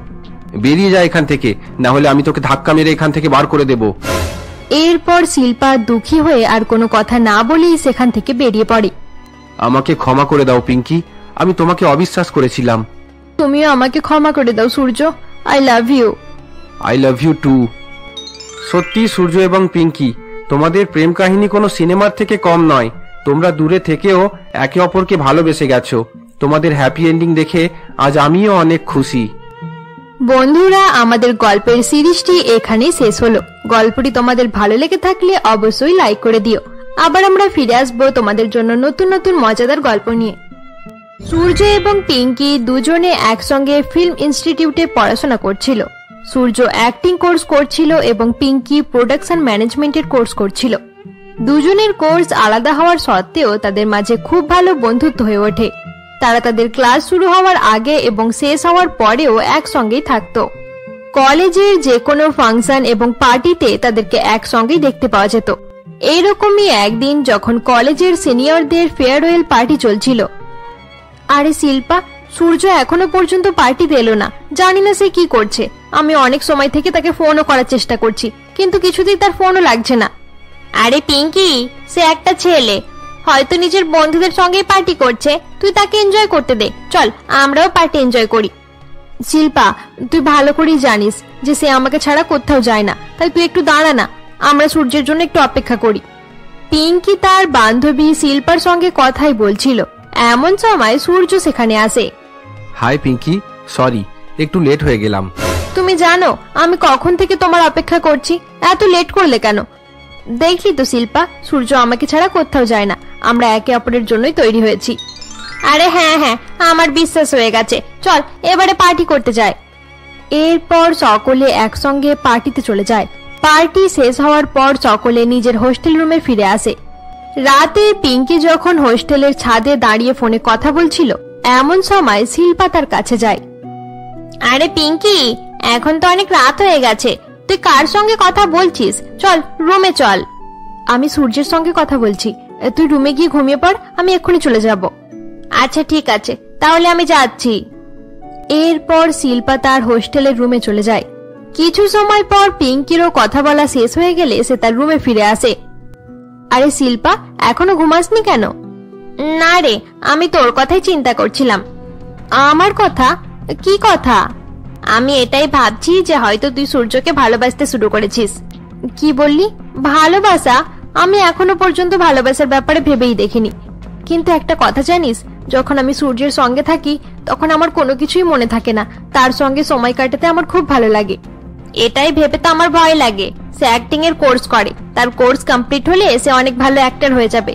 বেরিয়ে যা এখান থেকে, না হলে আমি তোকে ধাক্কা মেরে এখান থেকে বার করে দেব। এরপর শিল্পা দুঃখী হয়ে আর কোনো কথা না বলেই সেখান থেকে বেরিয়ে পড়ে। আমাকে ক্ষমা করে দাও পিঙ্কি, আমি তোমাকে অবিশ্বাস করেছিলাম। তুমিও আমাকে ক্ষমা করে দাও Surya. I love you. I love you too. সত্যি সূর্য এবং পিঙ্কি, তোমাদের প্রেম কাহিনী কোনো সিনেমার থেকে কম নয়। তোমরা দূরে থেকেও একে অপরকে ভালোবেসে গেছো। তোমাদের হ্যাপি এন্ডিং দেখে আজ আমিও অনেক খুশি। বন্ধুরা, আমাদের গল্পের সিরিজটি এখানেই শেষ হলো। গল্পটি তোমাদের ভালো লেগে থাকলে অবশ্যই লাইক করে দিও। আবার আমরা ফিরে আসবো তোমাদের জন্য নতুন নতুন মজাদার গল্প নিয়ে। সূর্য এবং পিঙ্কি দুজনে একসঙ্গে ফিল্ম ইনস্টিটিউটে পড়াশোনা করছিল। সূর্য অ্যাক্টিং কোর্স করছিল এবং পিঙ্কি প্রোডাকশন ম্যানেজমেন্টের কোর্স করছিল। দুজনের কোর্স আলাদা হওয়ার সত্ত্বেও তাদের মাঝে খুব ভালো বন্ধুত্ব হয়ে ওঠে। তারা তাদের ক্লাস শুরু হওয়ার আগে এবং শেষ হওয়ার পরেও একসঙ্গেই থাকত। কলেজের যে কোনো ফাংশন এবং পার্টিতে তাদেরকে একসঙ্গেই দেখতে পাওয়া যেত। এইরকমই একদিন যখন কলেজের সিনিয়রদের ফেয়ারওয়েল পার্টি চলছিল। আরে শিল্পা, সূর্য এখনো পর্যন্ত পার্টিতে এলো না। জানি না সে কি করছে। আমি অনেক সময় থেকে তাকে ফোনও করার চেষ্টা করছি, কিন্তু কিছুতেই তার ফোনও লাগছে না। আরে পিঙ্কি, সে একটা ছেলে, হয়তো নিজের বন্ধুদের সঙ্গেই পার্টি করছে। তুই তাকে এনজয় করতে দে। চল, আমরাও পার্টি এনজয় করি। শিল্পা, তুই ভালো করেই জানিস যে সে আমাকে ছাড়া কোথাও যায় না, তাই তুই একটু দাঁড়া না, আমরা সূর্যের জন্য একটু অপেক্ষা করি। পিঙ্কি তার বান্ধবী শিল্পার সঙ্গে কথাই বলছিল, এমন সময় সূর্য সেখানে আসে। হাই পিঙ্কি, সরি একটু লেট হয়ে গেলাম। তুমি জানো আমি কখন থেকে তোমার অপেক্ষা করছি, এত লেট করলে কেন? দেখলি তো শিল্পা, সূর্য আমাকে ছাড়া কোথাও যায় না। আমরা একে অপরের জন্যই তৈরি হয়েছি। আরে হ্যাঁ হ্যাঁ, আমার বিশ্বাস হয়ে গেছে। চল এবারে পার্টি করতে যাই। এরপর সকলে একসঙ্গে পার্টিতে চলে যায়। পার্টি শেষ হওয়ার পর সকলে নিজের হোস্টেল রুমে ফিরে আসে। রাতে পিঙ্কি যখন হোস্টেলের ছাদে দাঁড়িয়ে ফোনে কথা বলছিল, এমন সময় শিল্পা তার কাছে যায়। আরে পিঙ্কি, এখন তো অনেক রাত হয়ে গেছে, তুই কার সঙ্গে কথা বলছিস? চল রুমে চল। আমি সূর্যের সঙ্গে কথা বলছি। তুই রুমে গিয়ে ঘুমিয়ে পড়, আমি এক্ষুনি চলে যাব। আচ্ছা ঠিক আছে, তাহলে আমি যাচ্ছি। এরপর শিল্পা তার হোস্টেলের রুমে চলে যায়। কিছু সময় পর পিঙ্কিরও কথা বলা শেষ হয়ে গেলে সে তার রুমে ফিরে আসে। আরে শিল্পা, এখনো ঘুমাসনি কেন? না রে, আমি তোর কথাই চিন্তা করছিলাম। আমার কথা? কি কথা? আমি এটাই ভাবছি যে হয়তো তুই সূর্যকে ভালোবাসতে শুরু করেছিস। কি বললি? ভালোবাসা? আমি এখনো পর্যন্ত ভালোবাসার ব্যাপারে ভেবেই দেখিনি। কিন্তু একটা কথা জানিস, যখন আমি সূর্যের সঙ্গে থাকি তখন আমার কোনো কিছুই মনে থাকে না। তার সঙ্গে সময় কাটাতে আমার খুব ভালো লাগে। এটাই ভেবে তো আমার ভয় লাগে। সে অ্যাক্টিং এর কোর্স করে, তার কোর্স কমপ্লিট হলে সে অনেক ভালো অ্যাক্টর হয়ে যাবে।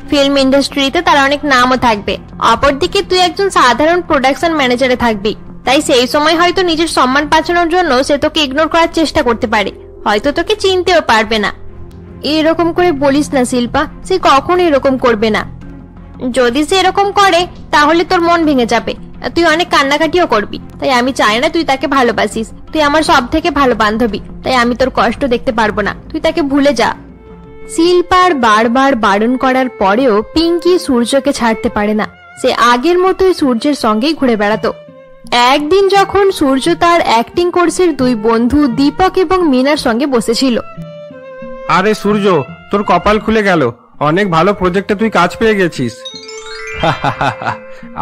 ফিল্ম ইন্ডাস্ট্রিতে তার অনেক নামও থাকবে। অপরদিকে তুই একজন সাধারণ প্রোডাকশন ম্যানেজারে থাকবি, তাই সেই সময় হয়তো নিজের সম্মান বাঁচানোর জন্য সে তোকে ইগনোর করার চেষ্টা করতে পারে, হয়তো তোকে চিনতেও পারবে না। এরকম করে বলিস না শিল্পা, সে কখনো এরকম করবে না। যদি সে এরকম করে তাহলে তোর মন ভেঙে যাবে, তুই অনেক কান্নাকাটিও করবি। তাই আমি চাই না তুই তাকে ভালোবাসিস। তুই আমার সব থেকে ভালো বান্ধবী, তাই আমি তোর কষ্ট দেখতে পারবো না। তুই তাকে ভুলে যা। শিল্পার বারবার বারণ করার পরেও পিঙ্কি সূর্যকে ছাড়তে পারে না। সে আগের মতোই সূর্যের সঙ্গেই ঘুরে বেড়াতো। একদিন যখন সূর্য তার অ্যাক্টিং কোর্সের দুই বন্ধু দীপক এবং মিনার সঙ্গে বসেছিল। আরে সূর্য, তোর কপাল খুলে গেল, অনেক ভালো প্রজেক্টে তুই কাজ পেয়ে গেছিস।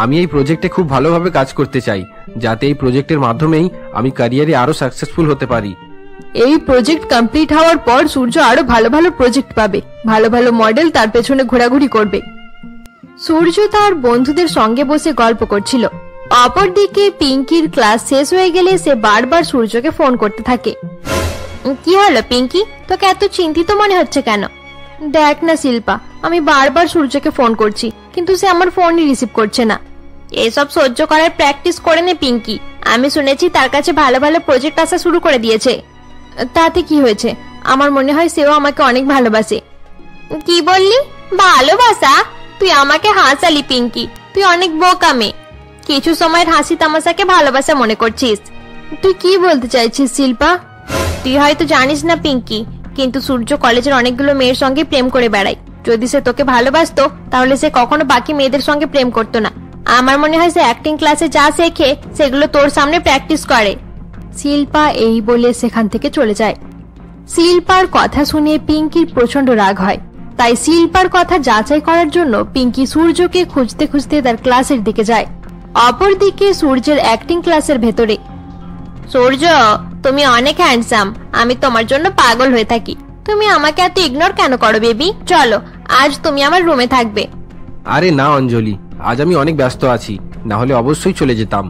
আমি এই প্রজেক্টে খুব ভালোভাবে কাজ করতে চাই, যাতে এই প্রজেক্টের মাধ্যমেই আমি ক্যারিয়ারে আরো সাকসেসফুল হতে পারি। এই প্রজেক্ট কমপ্লিট হওয়ার পর সূর্য আরো ভালো ভালো প্রজেক্ট পাবে, ভালো ভালো মডেল তার পেছনে ঘোরাঘুরি করবে। সূর্য তার বন্ধুদের সঙ্গে বসে গল্প করছিল। অপরদিকে পিঙ্কির ক্লাস শেষ হয়ে গেলে সে বারবার সূর্যকে ফোন করতে থাকে। কি হলো পিঙ্কি, তোকে এত চিন্তিত মনে হচ্ছে কেন? দেখ না শিল্পা, আমি বারবার সূর্যকে ফোন করছি কিন্তু সে আমার ফোনই রিসিভ করছে না। এসব সহ্য করার প্র্যাকটিস করে নে পিঙ্কি। আমি শুনেছি তার কাছে ভালো ভালো প্রজেক্ট আসা শুরু করে দিয়েছে। তাতে কি হয়েছে? আমার মনে হয় সেও আমাকে অনেক ভালোবাসে। কি বললি? ভালোবাসা? তুই আমাকে হাসালি পিঙ্কি, তুই অনেক বোকা মেয়ে। কিছু সময়ের হাসি তামাশাকে ভালোবাসা মনে করছিস। তুই কি বলতে চাইছিস শিল্পা? তুই হয়তো জানিস না পিঙ্কি, কিন্তু সূর্য কলেজের অনেকগুলো মেয়ের সঙ্গে প্রেম করে বেড়ায়। যদি সে তোকে ভালোবাসতো তাহলে সে কখনো বাকি মেয়েদের সঙ্গে প্রেম করতো না। আমার মনে হয় সে অ্যাক্টিং ক্লাসে যা শেখে সেগুলো তোর সামনে প্র্যাকটিস করে। শিল্পা এই বলে সেখান থেকে চলে যায়। শিল্পার কথা শুনে পিঙ্কির প্রচন্ড রাগ হয়, তাই শিল্পার কথা যাচাই করার জন্য পিঙ্কি সূর্যকে খুঁজতে খুঁজতে তার ক্লাসের দিকে যায়। অপরদিকে সূর্যের অ্যাক্টিং ক্লাসের ভেতরে। সূর্য, তুমি অনেক হ্যান্ডসাম, আমি তোমার জন্য পাগল হয়ে থাকি। তুমি আমাকে এত ইগনোর কেন করো বেবি? চলো, আজ তুমি আমার রুমে থাকবে। আরে না অঞ্জলি, আজ আমি অনেক ব্যস্ত আছি, না হলে অবশ্যই চলে যেতাম।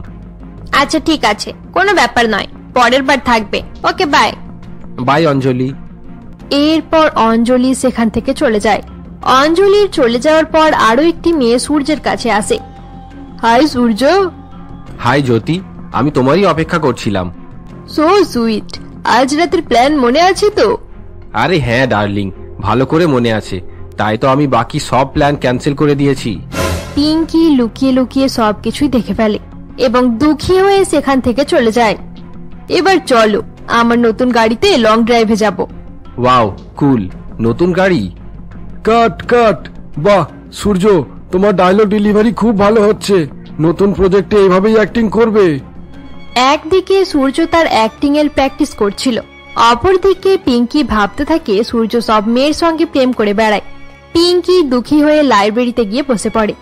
আচ্ছা ঠিক আছে, কোনো ব্যাপার নয়, পরের বার থাকবে। Okay bye. বাই অঞ্জলি। এরপর অঞ্জলি সেখান থেকে চলে যায়। অঞ্জলির চলে যাওয়ার পর আরো একটি মেয়ে সূর্যের কাছে আসে। হাই সূর্য। হাই জ্যোতি, আমি তোমারই অপেক্ষা করছিলাম। সো সুইট, আজ রাতের প্ল্যান মনে আছে তো? আরে হ্যাঁ ডার্লিং, ভালো করে মনে আছে, তাই তো আমি বাকি সব প্ল্যান ক্যান্সেল করে দিয়েছি। পিঙ্কি লুকিয়ে লুকিয়ে সবকিছুই দেখে ফেলে এবং দুঃখী হয়ে সেখান থেকে চলে যায়। এবার চলো, আমার নতুন গাড়িতে লং ড্রাইভে যাব। ওয়াও কুল, নতুন গাড়ি। কাট কাট, বাহ সূর্য, তোমার ডায়লগ ডেলিভারি খুব ভালো হচ্ছে। নতুন প্রজেক্টে এইভাবেই অ্যাক্টিং করবে। একদিকে সূর্য তার অ্যাক্টিং এর প্র্যাকটিস করছিল, অপরদিকে পিঙ্কি ভাবতে থাকে সূর্য সব মেয়ের সঙ্গে প্রেম করে বেড়ায়। পিঙ্কি দুঃখী হয়ে লাইব্রেরিতে গিয়ে বসে পড়ে।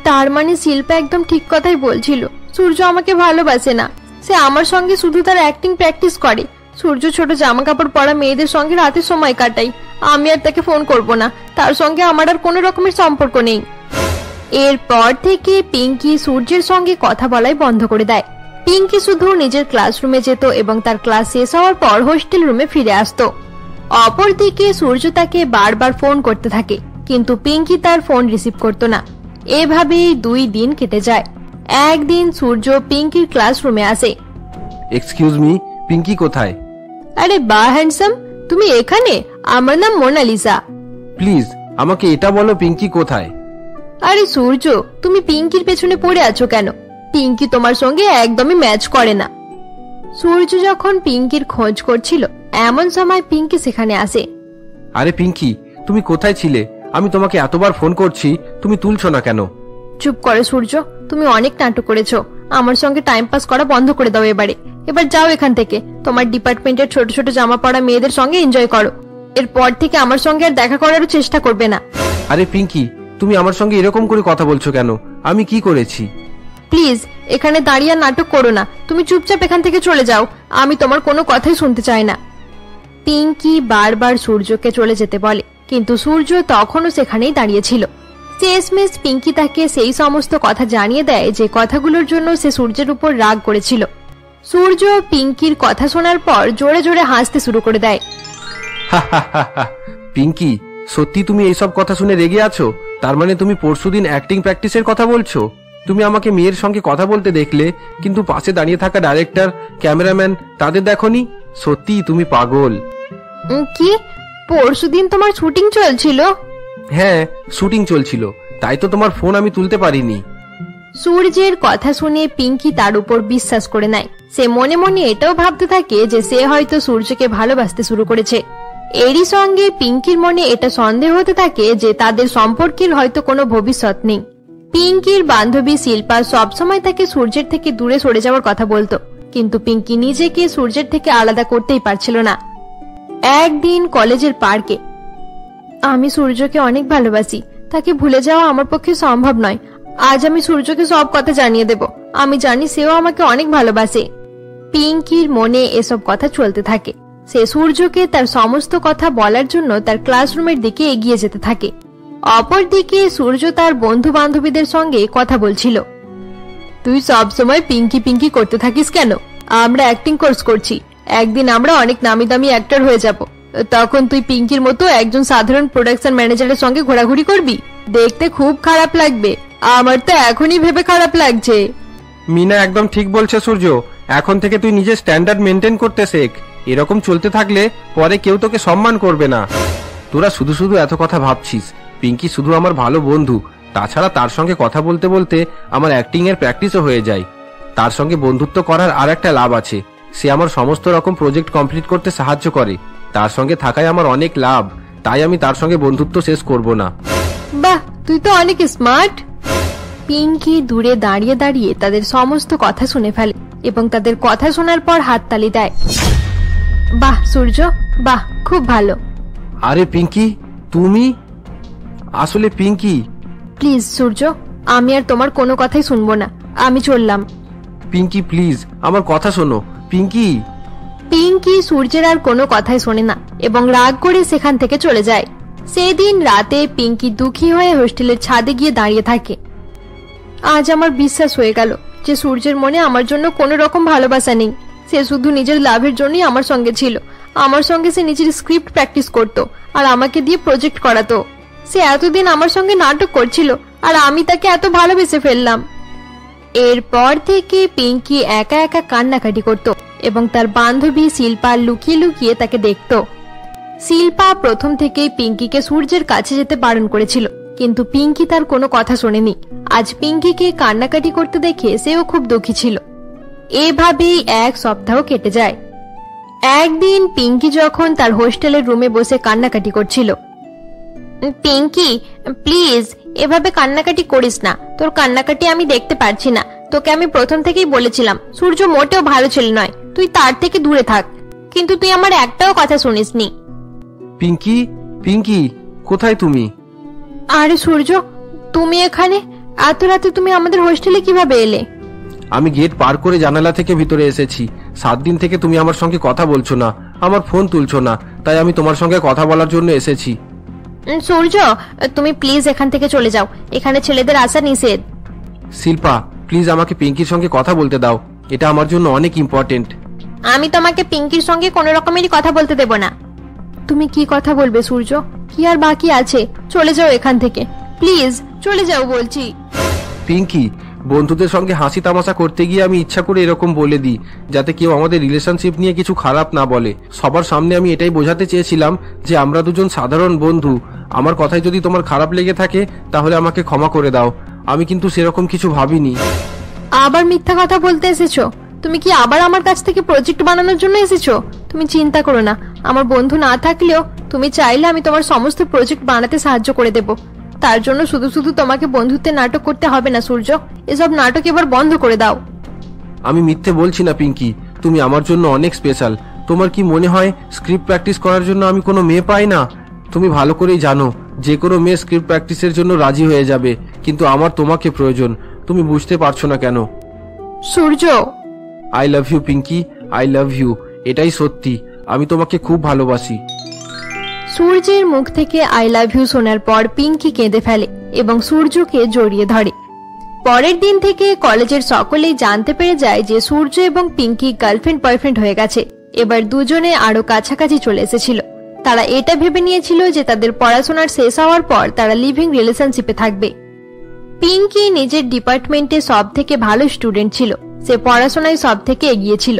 তার মানে শিল্পা একদম ঠিক কথাই বলছিল, সূর্য আমাকে ভালোবাসে না। সে আমার সঙ্গে শুধু তার অ্যাক্টিং প্র্যাকটিস করে। সূর্য ছোট জামা কাপড় পরা মেয়েদের সঙ্গে রাতে সময় কাটাই। আমি আর তাকে ফোন করব না, তার সঙ্গে আমার আর কোনো রকমের সম্পর্ক নেই। এরপর থেকে পিঙ্কি সূর্যের সঙ্গে কথা বলাই বন্ধ করে দেয়। পিঙ্কি শুধু নিজের ক্লাসরুমে যেত এবং তার ক্লাস শেষ হওয়ার পর হোস্টেল রুমে ফিরে আসতো। অপরদিকে সূর্য তাকে বারবার ফোন করতে থাকে, কিন্তু পিঙ্কি তার ফোন রিসিভ করতো না। এভাবেই 2 দিন কেটে যায়। একদিন সূর্য পিঙ্কির ক্লাসরুমে আসে। এক্সকিউজ মি, পিঙ্কি কোথায়? আরে বা হ্যান্ডসাম, তুমি এখানে? আমার নাম মোনালিসা। প্লিজ আমাকে এটা বলো, পিঙ্কি কোথায়? আরে সূর্য, তুমি পিঙ্কির পেছনে পড়ে আছো কেন? পিঙ্কি তোমার সঙ্গে একদমই ম্যাচ করে না। সূর্য যখন পিঙ্কির খোঁজ করছিল এমন সময় পিঙ্কি সেখানে আসে। আরে পিঙ্কি, তুমি কোথায় ছিলে? আমি তোমাকে এতবার ফোন করছি, তুমি তুলছো না কেন? চুপ করো সূর্য, তুমি অনেক নাটক করেছো। আমার সঙ্গে টাইম পাস করা বন্ধ করে দাও এবার যাও এখান থেকে। তোমার ডিপার্টমেন্টের ছোট ছোট জামা পরা মেয়েদের সঙ্গে এনজয় করো। এরপর থেকে আমার সঙ্গে আর দেখা করারও চেষ্টা করবে না। আরে পিঙ্কি, তুমি আমার সঙ্গে এরকম করে কথা বলছো কেন? আমি কি করেছি? প্লিজ এখানে দাঁড়িয়ে আর নাটক করো না, তুমি চুপচাপ এখান থেকে চলে যাও, আমি তোমার কোনো কথাই শুনতে চাই না। পিঙ্কি বারবার সূর্যকে চলে যেতে বলে, কিন্তু সূর্য তখনও সেখানেই দাঁড়িয়েছিল। শেষমেশ পিঙ্কি তাকে সেই সমস্ত কথা জানিয়ে দেয় যে কথাগুলোর জন্য সে সূর্যের উপর রাগ করেছিল। সূর্য পিঙ্কির কথা শোনার পর জোরে জোরে হাসতে শুরু করে দেয়। পিঙ্কি, সত্যি তুমি এইসব কথা শুনে রেগে আছো? তার মানে তুমি পরশুদিন অ্যাক্টিং প্র্যাকটিসের কথা বলছো? তুমি আমাকে মেয়ের সঙ্গে কথা বলতে দেখলে, কিন্তু পাশে দাঁড়িয়ে থাকা ডাইরেক্টর, ক্যামেরাম্যান তাদের দেখোনি? সত্যি তুমি পাগল। কি পরশুদিন তোমার শুটিং চলছিল? হ্যাঁ, শুটিং চলছিল, তাই তো তোমার ফোন আমি তুলতে পারিনি। সূর্যের কথা শুনে পিঙ্কি তার উপর বিশ্বাস করে নেয়। সে মনে মনে এটাও ভাবতে থাকে যে সে হয়তো সূর্যকে ভালোবাসতে শুরু করেছে। এরই সঙ্গে পিঙ্কির মনে এটা সন্দেহ হতে থাকে যে তাদের সম্পর্কের হয়তো কোনো ভবিষ্যৎ নেই। পিঙ্কির বান্ধবী শিল্পা সবসময় তাকে সূর্যের থেকে দূরে সরে যাওয়ার কথা বলতো, কিন্তু পিঙ্কি নিজেকে সূর্যের থেকে আলাদা করতেই পারছিল না। একদিন কলেজের পার্কে, আমি সূর্যকে অনেক ভালোবাসি, তাকে ভুলে যাওয়া আমার পক্ষে সম্ভব নয়। আজ আমি সূর্যকে সব কথা জানিয়ে দেব, আমি জানি সেও আমাকে অনেক ভালোবাসে। পিঙ্কির মনে এসব কথা চলতে থাকে। সে সূর্যকে তার সমস্ত কথা বলার জন্য তার ক্লাসরুমের দিকে এগিয়ে যেতে থাকে। অপরদিকে সূর্য তার বন্ধু বান্ধবীদের সঙ্গে কথা বলছিল। তুই সব সময় পিঙ্কি পিঙ্কি করতে থাকিস কেন? আমরা অ্যাক্টিং কোর্স করছি, একদিন আমরা অনেক নামি দামি অ্যাক্টর হয়ে যাব, তখন তুই পিঙ্কির মতো একজন সাধারণ প্রোডাকশন ম্যানেজারের সঙ্গে ঘোরাঘুরি করবি? দেখতে খুব খারাপ লাগবে, আমার তো এখনই ভেবে খারাপ লাগছে। মিনা একদম ঠিক বলছে সূর্য, এখন থেকে তুই নিজের স্ট্যান্ডার্ড মেনটেন করতে শেখ। এরকম চলতে থাকলে পরে কেউ তোকে সম্মান করবে না। তোরা শুধু শুধু এত কথা ভাবছিস। পিঙ্কি শুধু আমার ভালো বন্ধু, তাছাড়া তার সঙ্গে কথা বলতে বলতে আমার অ্যাক্টিং এর প্র্যাকটিসও হয়ে যায়। তার সঙ্গে বন্ধুত্ব করার আর একটা লাভ আছে, সে আমার সমস্ত রকম প্রজেক্ট কমপ্লিট করতে সাহায্য করে। তার সঙ্গে থাকায় আমার অনেক লাভ, তাই আমি তার সঙ্গে বন্ধুত্ব শেষ করব না। বাহ, তুই তো অনেক স্মার্ট। পিঙ্কি দূরে দাঁড়িয়ে দাঁড়িয়ে তাদের সমস্ত কথা শুনে ফেলে এবং তাদের কথা শোনার পর হাততালি দেয়। বাহ সূর্য, বাহ, খুব ভালো। আরে পিঙ্কি, তুমি আসলে পিঙ্কি। প্লিজ সূর্য, আমি আর তোমার কোনো কথাই শুনবো না, আমি চললাম। পিঙ্কি প্লিজ আমার কথা শোনো। পিঙ্কি। পিঙ্কি সূর্যের আর কোনো কথাই শোনে না এবং রাগ করে সেখান থেকে চলে যায়। সেদিন রাতে পিঙ্কি দুঃখী হয়ে হোস্টেলের ছাদে গিয়ে দাঁড়িয়ে থাকে। আজ আমার বিশ্বাস হয়ে গেল যে সূর্যের মনে আমার জন্য কোনো রকম ভালোবাসা নেই। সে শুধু নিজের লাভের জন্যই আমার সঙ্গে ছিল। আমার সঙ্গে সে নিজের স্ক্রিপ্ট প্র্যাকটিস করত আর আমাকে দিয়ে প্রজেক্ট করাতো। সে এতদিন আমার সঙ্গে নাটক করছিল আর আমি তাকে এত ভালোবেসে ফেললাম। এরপর থেকে পিঙ্কি একা একা কান্নাকাটি করত এবং তার বান্ধবী শিল্পা লুকিয়ে লুকিয়ে তাকে দেখত। শিল্পা প্রথম থেকেই পিঙ্কিকে সূর্যের কাছে যেতে বারণ করেছিল, কিন্তু পিঙ্কি তার কোনো কথা শোনেনি। আজ পিঙ্কিকে কান্নাকাটি করতে দেখে সেও খুব দুঃখী ছিল। এভাবেই এক সপ্তাহ কেটে যায়। একদিন পিঙ্কি যখন তার হোস্টেলের রুমে বসে কান্নাকাটি করছিল। পিঙ্কি প্লিজ এভাবে কান্নাকাটি করিস না, তোর কান্নাকাটি আমি দেখতে পারছি না। তোকে আমি প্রথম থেকেই বলেছিলাম সূর্য মোটেও ভালো ছেলে নয়, তুই তার থেকে দূরে থাক, কিন্তু তুই আমার একটাও কথা শুনিসনি। পিঙ্কি, পিঙ্কি কোথায় তুমি? আরে সূর্য, তুমি এখানে? এত রাতে তুমি আমাদের হোস্টেলে কিভাবে এলে? আমি গেট পার করে জানালা থেকে ভিতরে এসেছি। 7 দিন থেকে তুমি আমার সঙ্গে কথা বলছো না, আমার ফোন তুলছো না, তাই আমি তোমার সঙ্গে কথা বলার জন্য এসেছি। সূর্য, তুমি প্লিজ এখান থেকে চলে যাও, এখানে ছেলেদের আসা নিষেধ। শিল্পা প্লিজ আমাকে পিঙ্কির সঙ্গে কথা বলতে দাও, এটা আমার জন্য অনেক ইম্পর্টেন্ট। আমি তোমাকে পিঙ্কির সঙ্গে কোনো রকমেরই কথা বলতে দেব না। তুমি কি কথা বলবে সূর্য? কি আর বাকি আছে? চলে যাও এখান থেকে, প্লিজ চলে যাও বলছি। পিঙ্কি, বন্ধুদের সঙ্গে হাসি তামাশা করতে গিয়ে আমি ইচ্ছা করে এরকম বলে দিই যাতে কেউ আমাদের রিলেশনশিপ নিয়ে কিছু খারাপ না বলে। সবার সামনে আমি এটাই বোঝাতে চেয়েছিলাম যে আমরা দুজন সাধারণ বন্ধু। আমার কথায় যদি তোমার খারাপ লেগে থাকে তাহলে আমাকে ক্ষমা করে দাও, আমি কিন্তু সেরকম কিছু ভাবিনি। আবার মিথ্যা কথা বলতে এসেছো? তুমি কি আবার আমার কাছ থেকে প্রজেক্ট বানানোর জন্য এসেছো? তুমি চিন্তা করো না, আমার বন্ধু না থাকলেও তুমি চাইলে আমি তোমার সমস্ত প্রজেক্ট বানাতে সাহায্য করে দেব। তার জন্য শুধু শুধু তোমাকে বন্ধুত্বের নাটক করতে হবে না সূর্য, এসব নাটক এবার বন্ধ করে দাও। আমি মিথ্যে বলছি না পিঙ্কি, তুমি আমার জন্য অনেক স্পেশাল। তোমার কি মনে হয় স্ক্রিপ্ট প্র্যাকটিস করার জন্য আমি কোনো মেয়ে পাই না? তুমি ভালো করেই জানো যে কোনো মেয়ে স্ক্রিপ্ট প্র্যাকটিসের জন্য রাজি হয়ে যাবে, কিন্তু আমার তোমাকে প্রয়োজন। তুমি বুঝতে পারছো না কেন? Surya, I love you Pinky, I love you. এটাই সত্যি, আমি তোমাকে খুব ভালোবাসি। সূর্যের মুখ থেকে আই লাভ ইউ শোনার পর পিঙ্কি কেঁদে ফেলে এবং সূর্যকে জড়িয়ে ধরে। পরের দিন থেকে কলেজের সকলেই জানতে পেরে যায় যে সূর্য এবং পিঙ্কি গার্লফ্রেন্ড বয়ফ্রেন্ড হয়ে গেছে। এবার দুজনে আরো কাছাকাছি চলে এসেছিল। তারা এটা ভেবে নিয়েছিল যে তাদের পড়াশোনার শেষ হওয়ার পর তারা লিভিং রিলেশনশিপে থাকবে। পিঙ্কি নিজের ডিপার্টমেন্টে সব থেকে ভালো স্টুডেন্ট ছিল, সে পড়াশোনায় সব থেকে এগিয়ে ছিল।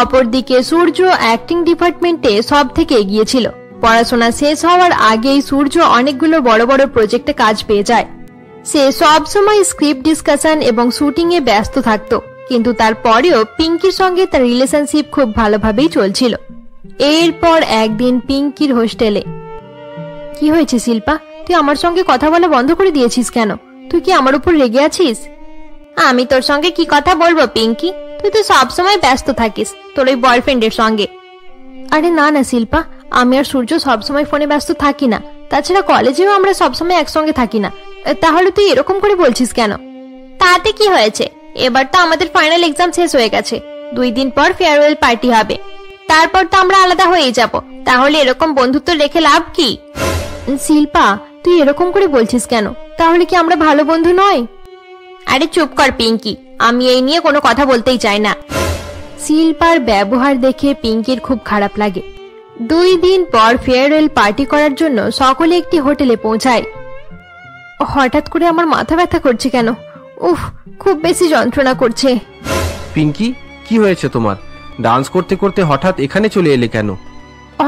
অপরদিকে সূর্য অ্যাক্টিং ডিপার্টমেন্টে সব থেকে এগিয়ে ছিল। পড়াশোনা শেষ হওয়ার আগেই সূর্য অনেকগুলো বড় বড় প্রজেক্টে কাজ পেয়ে যায়। সে সব সময় স্ক্রিপ্ট ডিসকাশন এবং শুটিং এ ব্যস্ত থাকত, কিন্তু তারপরেও পিঙ্কির সঙ্গে তার রিলেশনশিপ খুব ভালোভাবেই চলছিল। এরপর একদিন পিঙ্কির হোস্টেলে। কি হয়েছে শিল্পা, তুই আমার সঙ্গে কথা বলা বন্ধ করে দিয়েছিস কেন? তুই কি আমার উপর রেগে আছিস? আমি তোর সঙ্গে কি কথা বলবো পিঙ্কি, তুই তো সবসময় ব্যস্ত থাকিস তোর ওই বয়ফ্রেন্ডের সঙ্গে। আরে না না শিল্পা, আমি আর সূর্য সবসময় ফোনে ব্যস্ত থাকি না। তাছাড়া কলেজেও আমরা সবসময় একসঙ্গে থাকি না। তাহলে তুই এরকম করে বলছিস কেন? তাতে কি হয়েছে, এবার তো আমাদের ফাইনাল এক্সাম শেষ হয়ে গেছে। 2 দিন পর ফেয়ারওয়েল পার্টি হবে, তারপর তো আমরা আলাদা হয়ে যাব। তাহলে এরকম বন্ধুত্ব রেখে লাভ কি? শিল্পা, তুই এরকম করে বলছিস কেন? তাহলে কি আমরা ভালো বন্ধু নয়? আরে চুপ কর পিঙ্কি, আমি এই নিয়ে কোনো কথা বলতেই চাই না। শিল্পার ব্যবহার দেখে পিঙ্কির খুব খারাপ লাগে। 2 দিন পর ফেয়ারওয়েল পার্টি করার জন্য সকলে একটি হোটেলে পৌঁছায়। হঠাৎ করে আমার মাথা ব্যথা করছে কেন? উফ, খুব বেশি যন্ত্রণা করছে। পিঙ্কি, কি হয়েছে তোমার? ডান্স করতে করতে হঠাৎ এখানে চলে এলে কেন?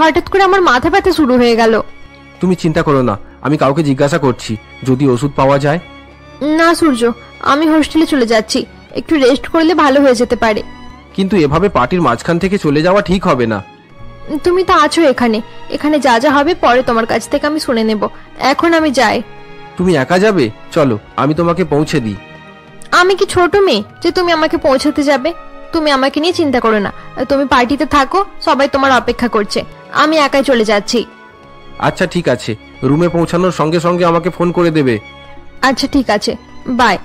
হঠাৎ করে আমার মাথা ব্যথা শুরু হয়ে গেল। তুমি চিন্তা করো না, আমি কাউকে জিজ্ঞাসা করছি যদি ওষুধ পাওয়া যায়। না সূর্য, আমি হোস্টেলে চলে যাচ্ছি, একটু রেস্ট করলে ভালো হয়ে যেতে পারে। কিন্তু এভাবে পার্টির মাঝখান থেকে চলে যাওয়া ঠিক হবে না। তুমি তো আছো এখানে, এখানে যা যা হবে পরে তোমার কাছ থেকে আমি শুনে নেব। এখন আমি যাই। তুমি একা যাবে? চলো আমি তোমাকে পৌঁছে দিই। আমি কি ছোট মেয়ে যে তুমি আমাকে পৌঁছাতে যাবে? তুমি আমাকে নিয়ে চিন্তা করো না, তুমি পার্টিতে থাকো, সবাই তোমার অপেক্ষা করছে। আমি একাই চলে যাচ্ছি। আচ্ছা ঠিক আছে, রুমে পৌঁছানোর সঙ্গে সঙ্গে আমাকে ফোন করে দেবে। আচ্ছা ঠিক আছে, bye.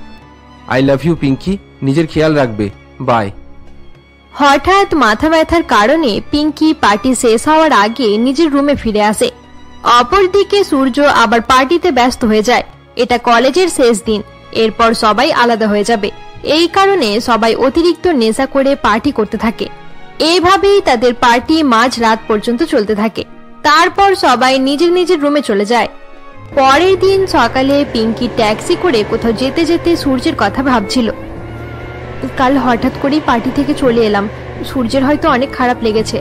I love you Pinky, নিজের খেয়াল রাখবে, বাই। হঠাৎ মাথা ব্যথার কারণে পিঙ্কি পার্টি শেষ হওয়ার আগে নিজের রুমে ফিরে আসে। অপরদিকে সূর্য আবার পার্টিতে ব্যস্ত হয়ে যায়। এটা কলেজের শেষ দিন, এরপর সবাই আলাদা হয়ে যাবে। এই কারণে সবাই অতিরিক্ত নেশা করে পার্টি করতে থাকে। এইভাবেই তাদের পার্টি মাঝ রাত পর্যন্ত চলতে থাকে। তারপর সবাই নিজের নিজের রুমে চলে যায়। পরের দিন সকালে পিঙ্কি ট্যাক্সি করে কোথাও যেতে যেতে সূর্যের কথা ভাবছিল। কাল হঠাৎ করেই পার্টি থেকে চলে এলাম, সূর্যের হয়তো অনেক খারাপ লেগেছে।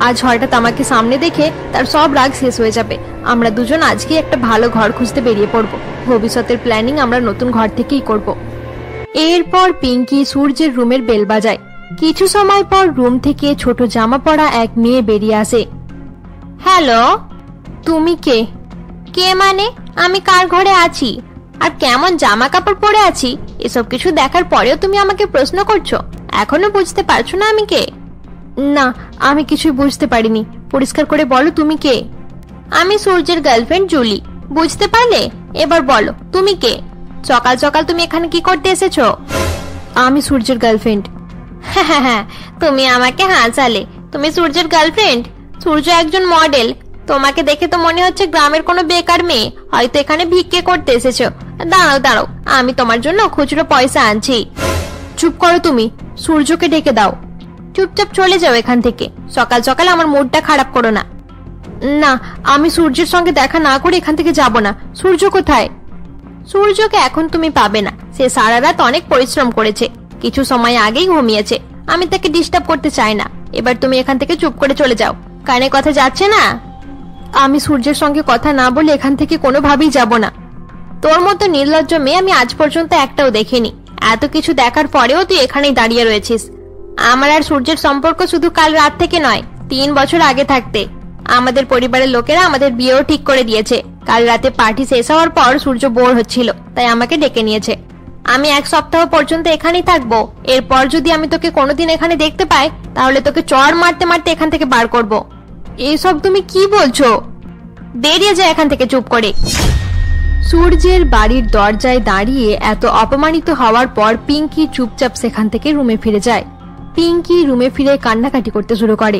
আজ হঠাৎ আমাকে সামনে দেখে তার সব রাগ শেষ হয়ে যাবে। আমরা দুজন আজকে একটা ভালো ঘর খুঁজতে বেরিয়ে পড়ব। ভবিষ্যতের প্ল্যানিং আমরা নতুন ঘর থেকেই করব। এরপর পিঙ্কি সূর্যের রুমের বেল বাজায়। কিছু সময় পর রুম থেকে ছোট জামা পরা এক মেয়ে বেরিয়ে আসে। হ্যালো, তুমি কে? কে মানে? আমি কার ঘরে আছি আর কেমন জামা কাপড় পরে আছি এসব কিছু দেখার পরেও তুমি আমাকে প্রশ্ন করছো? এখনো বুঝতে পারছো না আমি কে? না, আমি কিছুই বুঝতে পারিনি। পরিষ্কার করে বলো তুমি কে? আমি সূর্যের গার্লফ্রেন্ড জুলি। বুঝতে পারলে? এবার বলো তুমি কে? সকাল সকাল তুমি এখানে কি করতে এসেছো? আমি সূর্যের গার্লফ্রেন্ড। হ্যাঁ, তুমি আমাকে হাসালে। তুমি সূর্যের গার্লফ্রেন্ড? সূর্য একজন মডেল। তোমাকে দেখে তো মনে হচ্ছে গ্রামের কোনো বেকার মেয়ে, হয়তো এখানে ভিক্ষে করতে এসেছো। দাঁড়াও দাঁড়াও, আমি তোমার জন্য খুচরো পয়সা আনছি। চুপ করো তুমি, সূর্যকে ডেকে দাও। চুপচাপ চলে যাও এখান থেকে। সকাল সকাল আমার মুডটা খারাপ করো না। না, আমি সূর্যের সঙ্গে দেখা না করে এখান থেকে যাব না। সূর্য কোথায়? সূর্যকে এখন তুমি পাবে না। সে সারা রাত অনেক পরিশ্রম করেছে, কিছু সময় আগেই ঘুমিয়েছে। আমি তাকে ডিস্টার্ব করতে চাই না। এবার তুমি এখান থেকে চুপ করে চলে যাও। কানে কথা যাচ্ছে না? আমি সূর্যের সঙ্গে কথা না বলে এখান থেকে কোনোভাবেই যাব না। তোর মতো নির্লজ্জ মেয়ে আমি আজ পর্যন্ত একটাও দেখিনি। এত কিছু দেখার পরেও তুই এখানেই দাঁড়িয়ে রয়েছিস। আমার আর সূর্যের সম্পর্ক শুধু কাল রাত থেকে নয়, 3 বছর আগে থাকতে। আমাদের পরিবারের লোকেরা আমাদের বিয়েও ঠিক করে দিয়েছে। কাল রাতে পার্টি শেষ হওয়ার পর সূর্য বোর হচ্ছিল, তাই আমাকে ডেকে নিয়েছে। আমি 1 সপ্তাহ পর্যন্ত এখানেই থাকবো। এরপর যদি আমি তোকে কোনোদিন এখানে দেখতে পাই তাহলে তোকে চড় মারতে মারতে এখান থেকে বার করব। এইসব তুমি কি বলছো? বেরিয়ে যা এখান থেকে চুপ করে। সূর্যের বাড়ির দরজায় দাঁড়িয়ে এত অপমানিত হওয়ার পর পিঙ্কি চুপচাপ সেখান থেকে রুমে ফিরে যায়। পিঙ্কি রুমে ফিরে কান্নাকাটি করতে শুরু করে।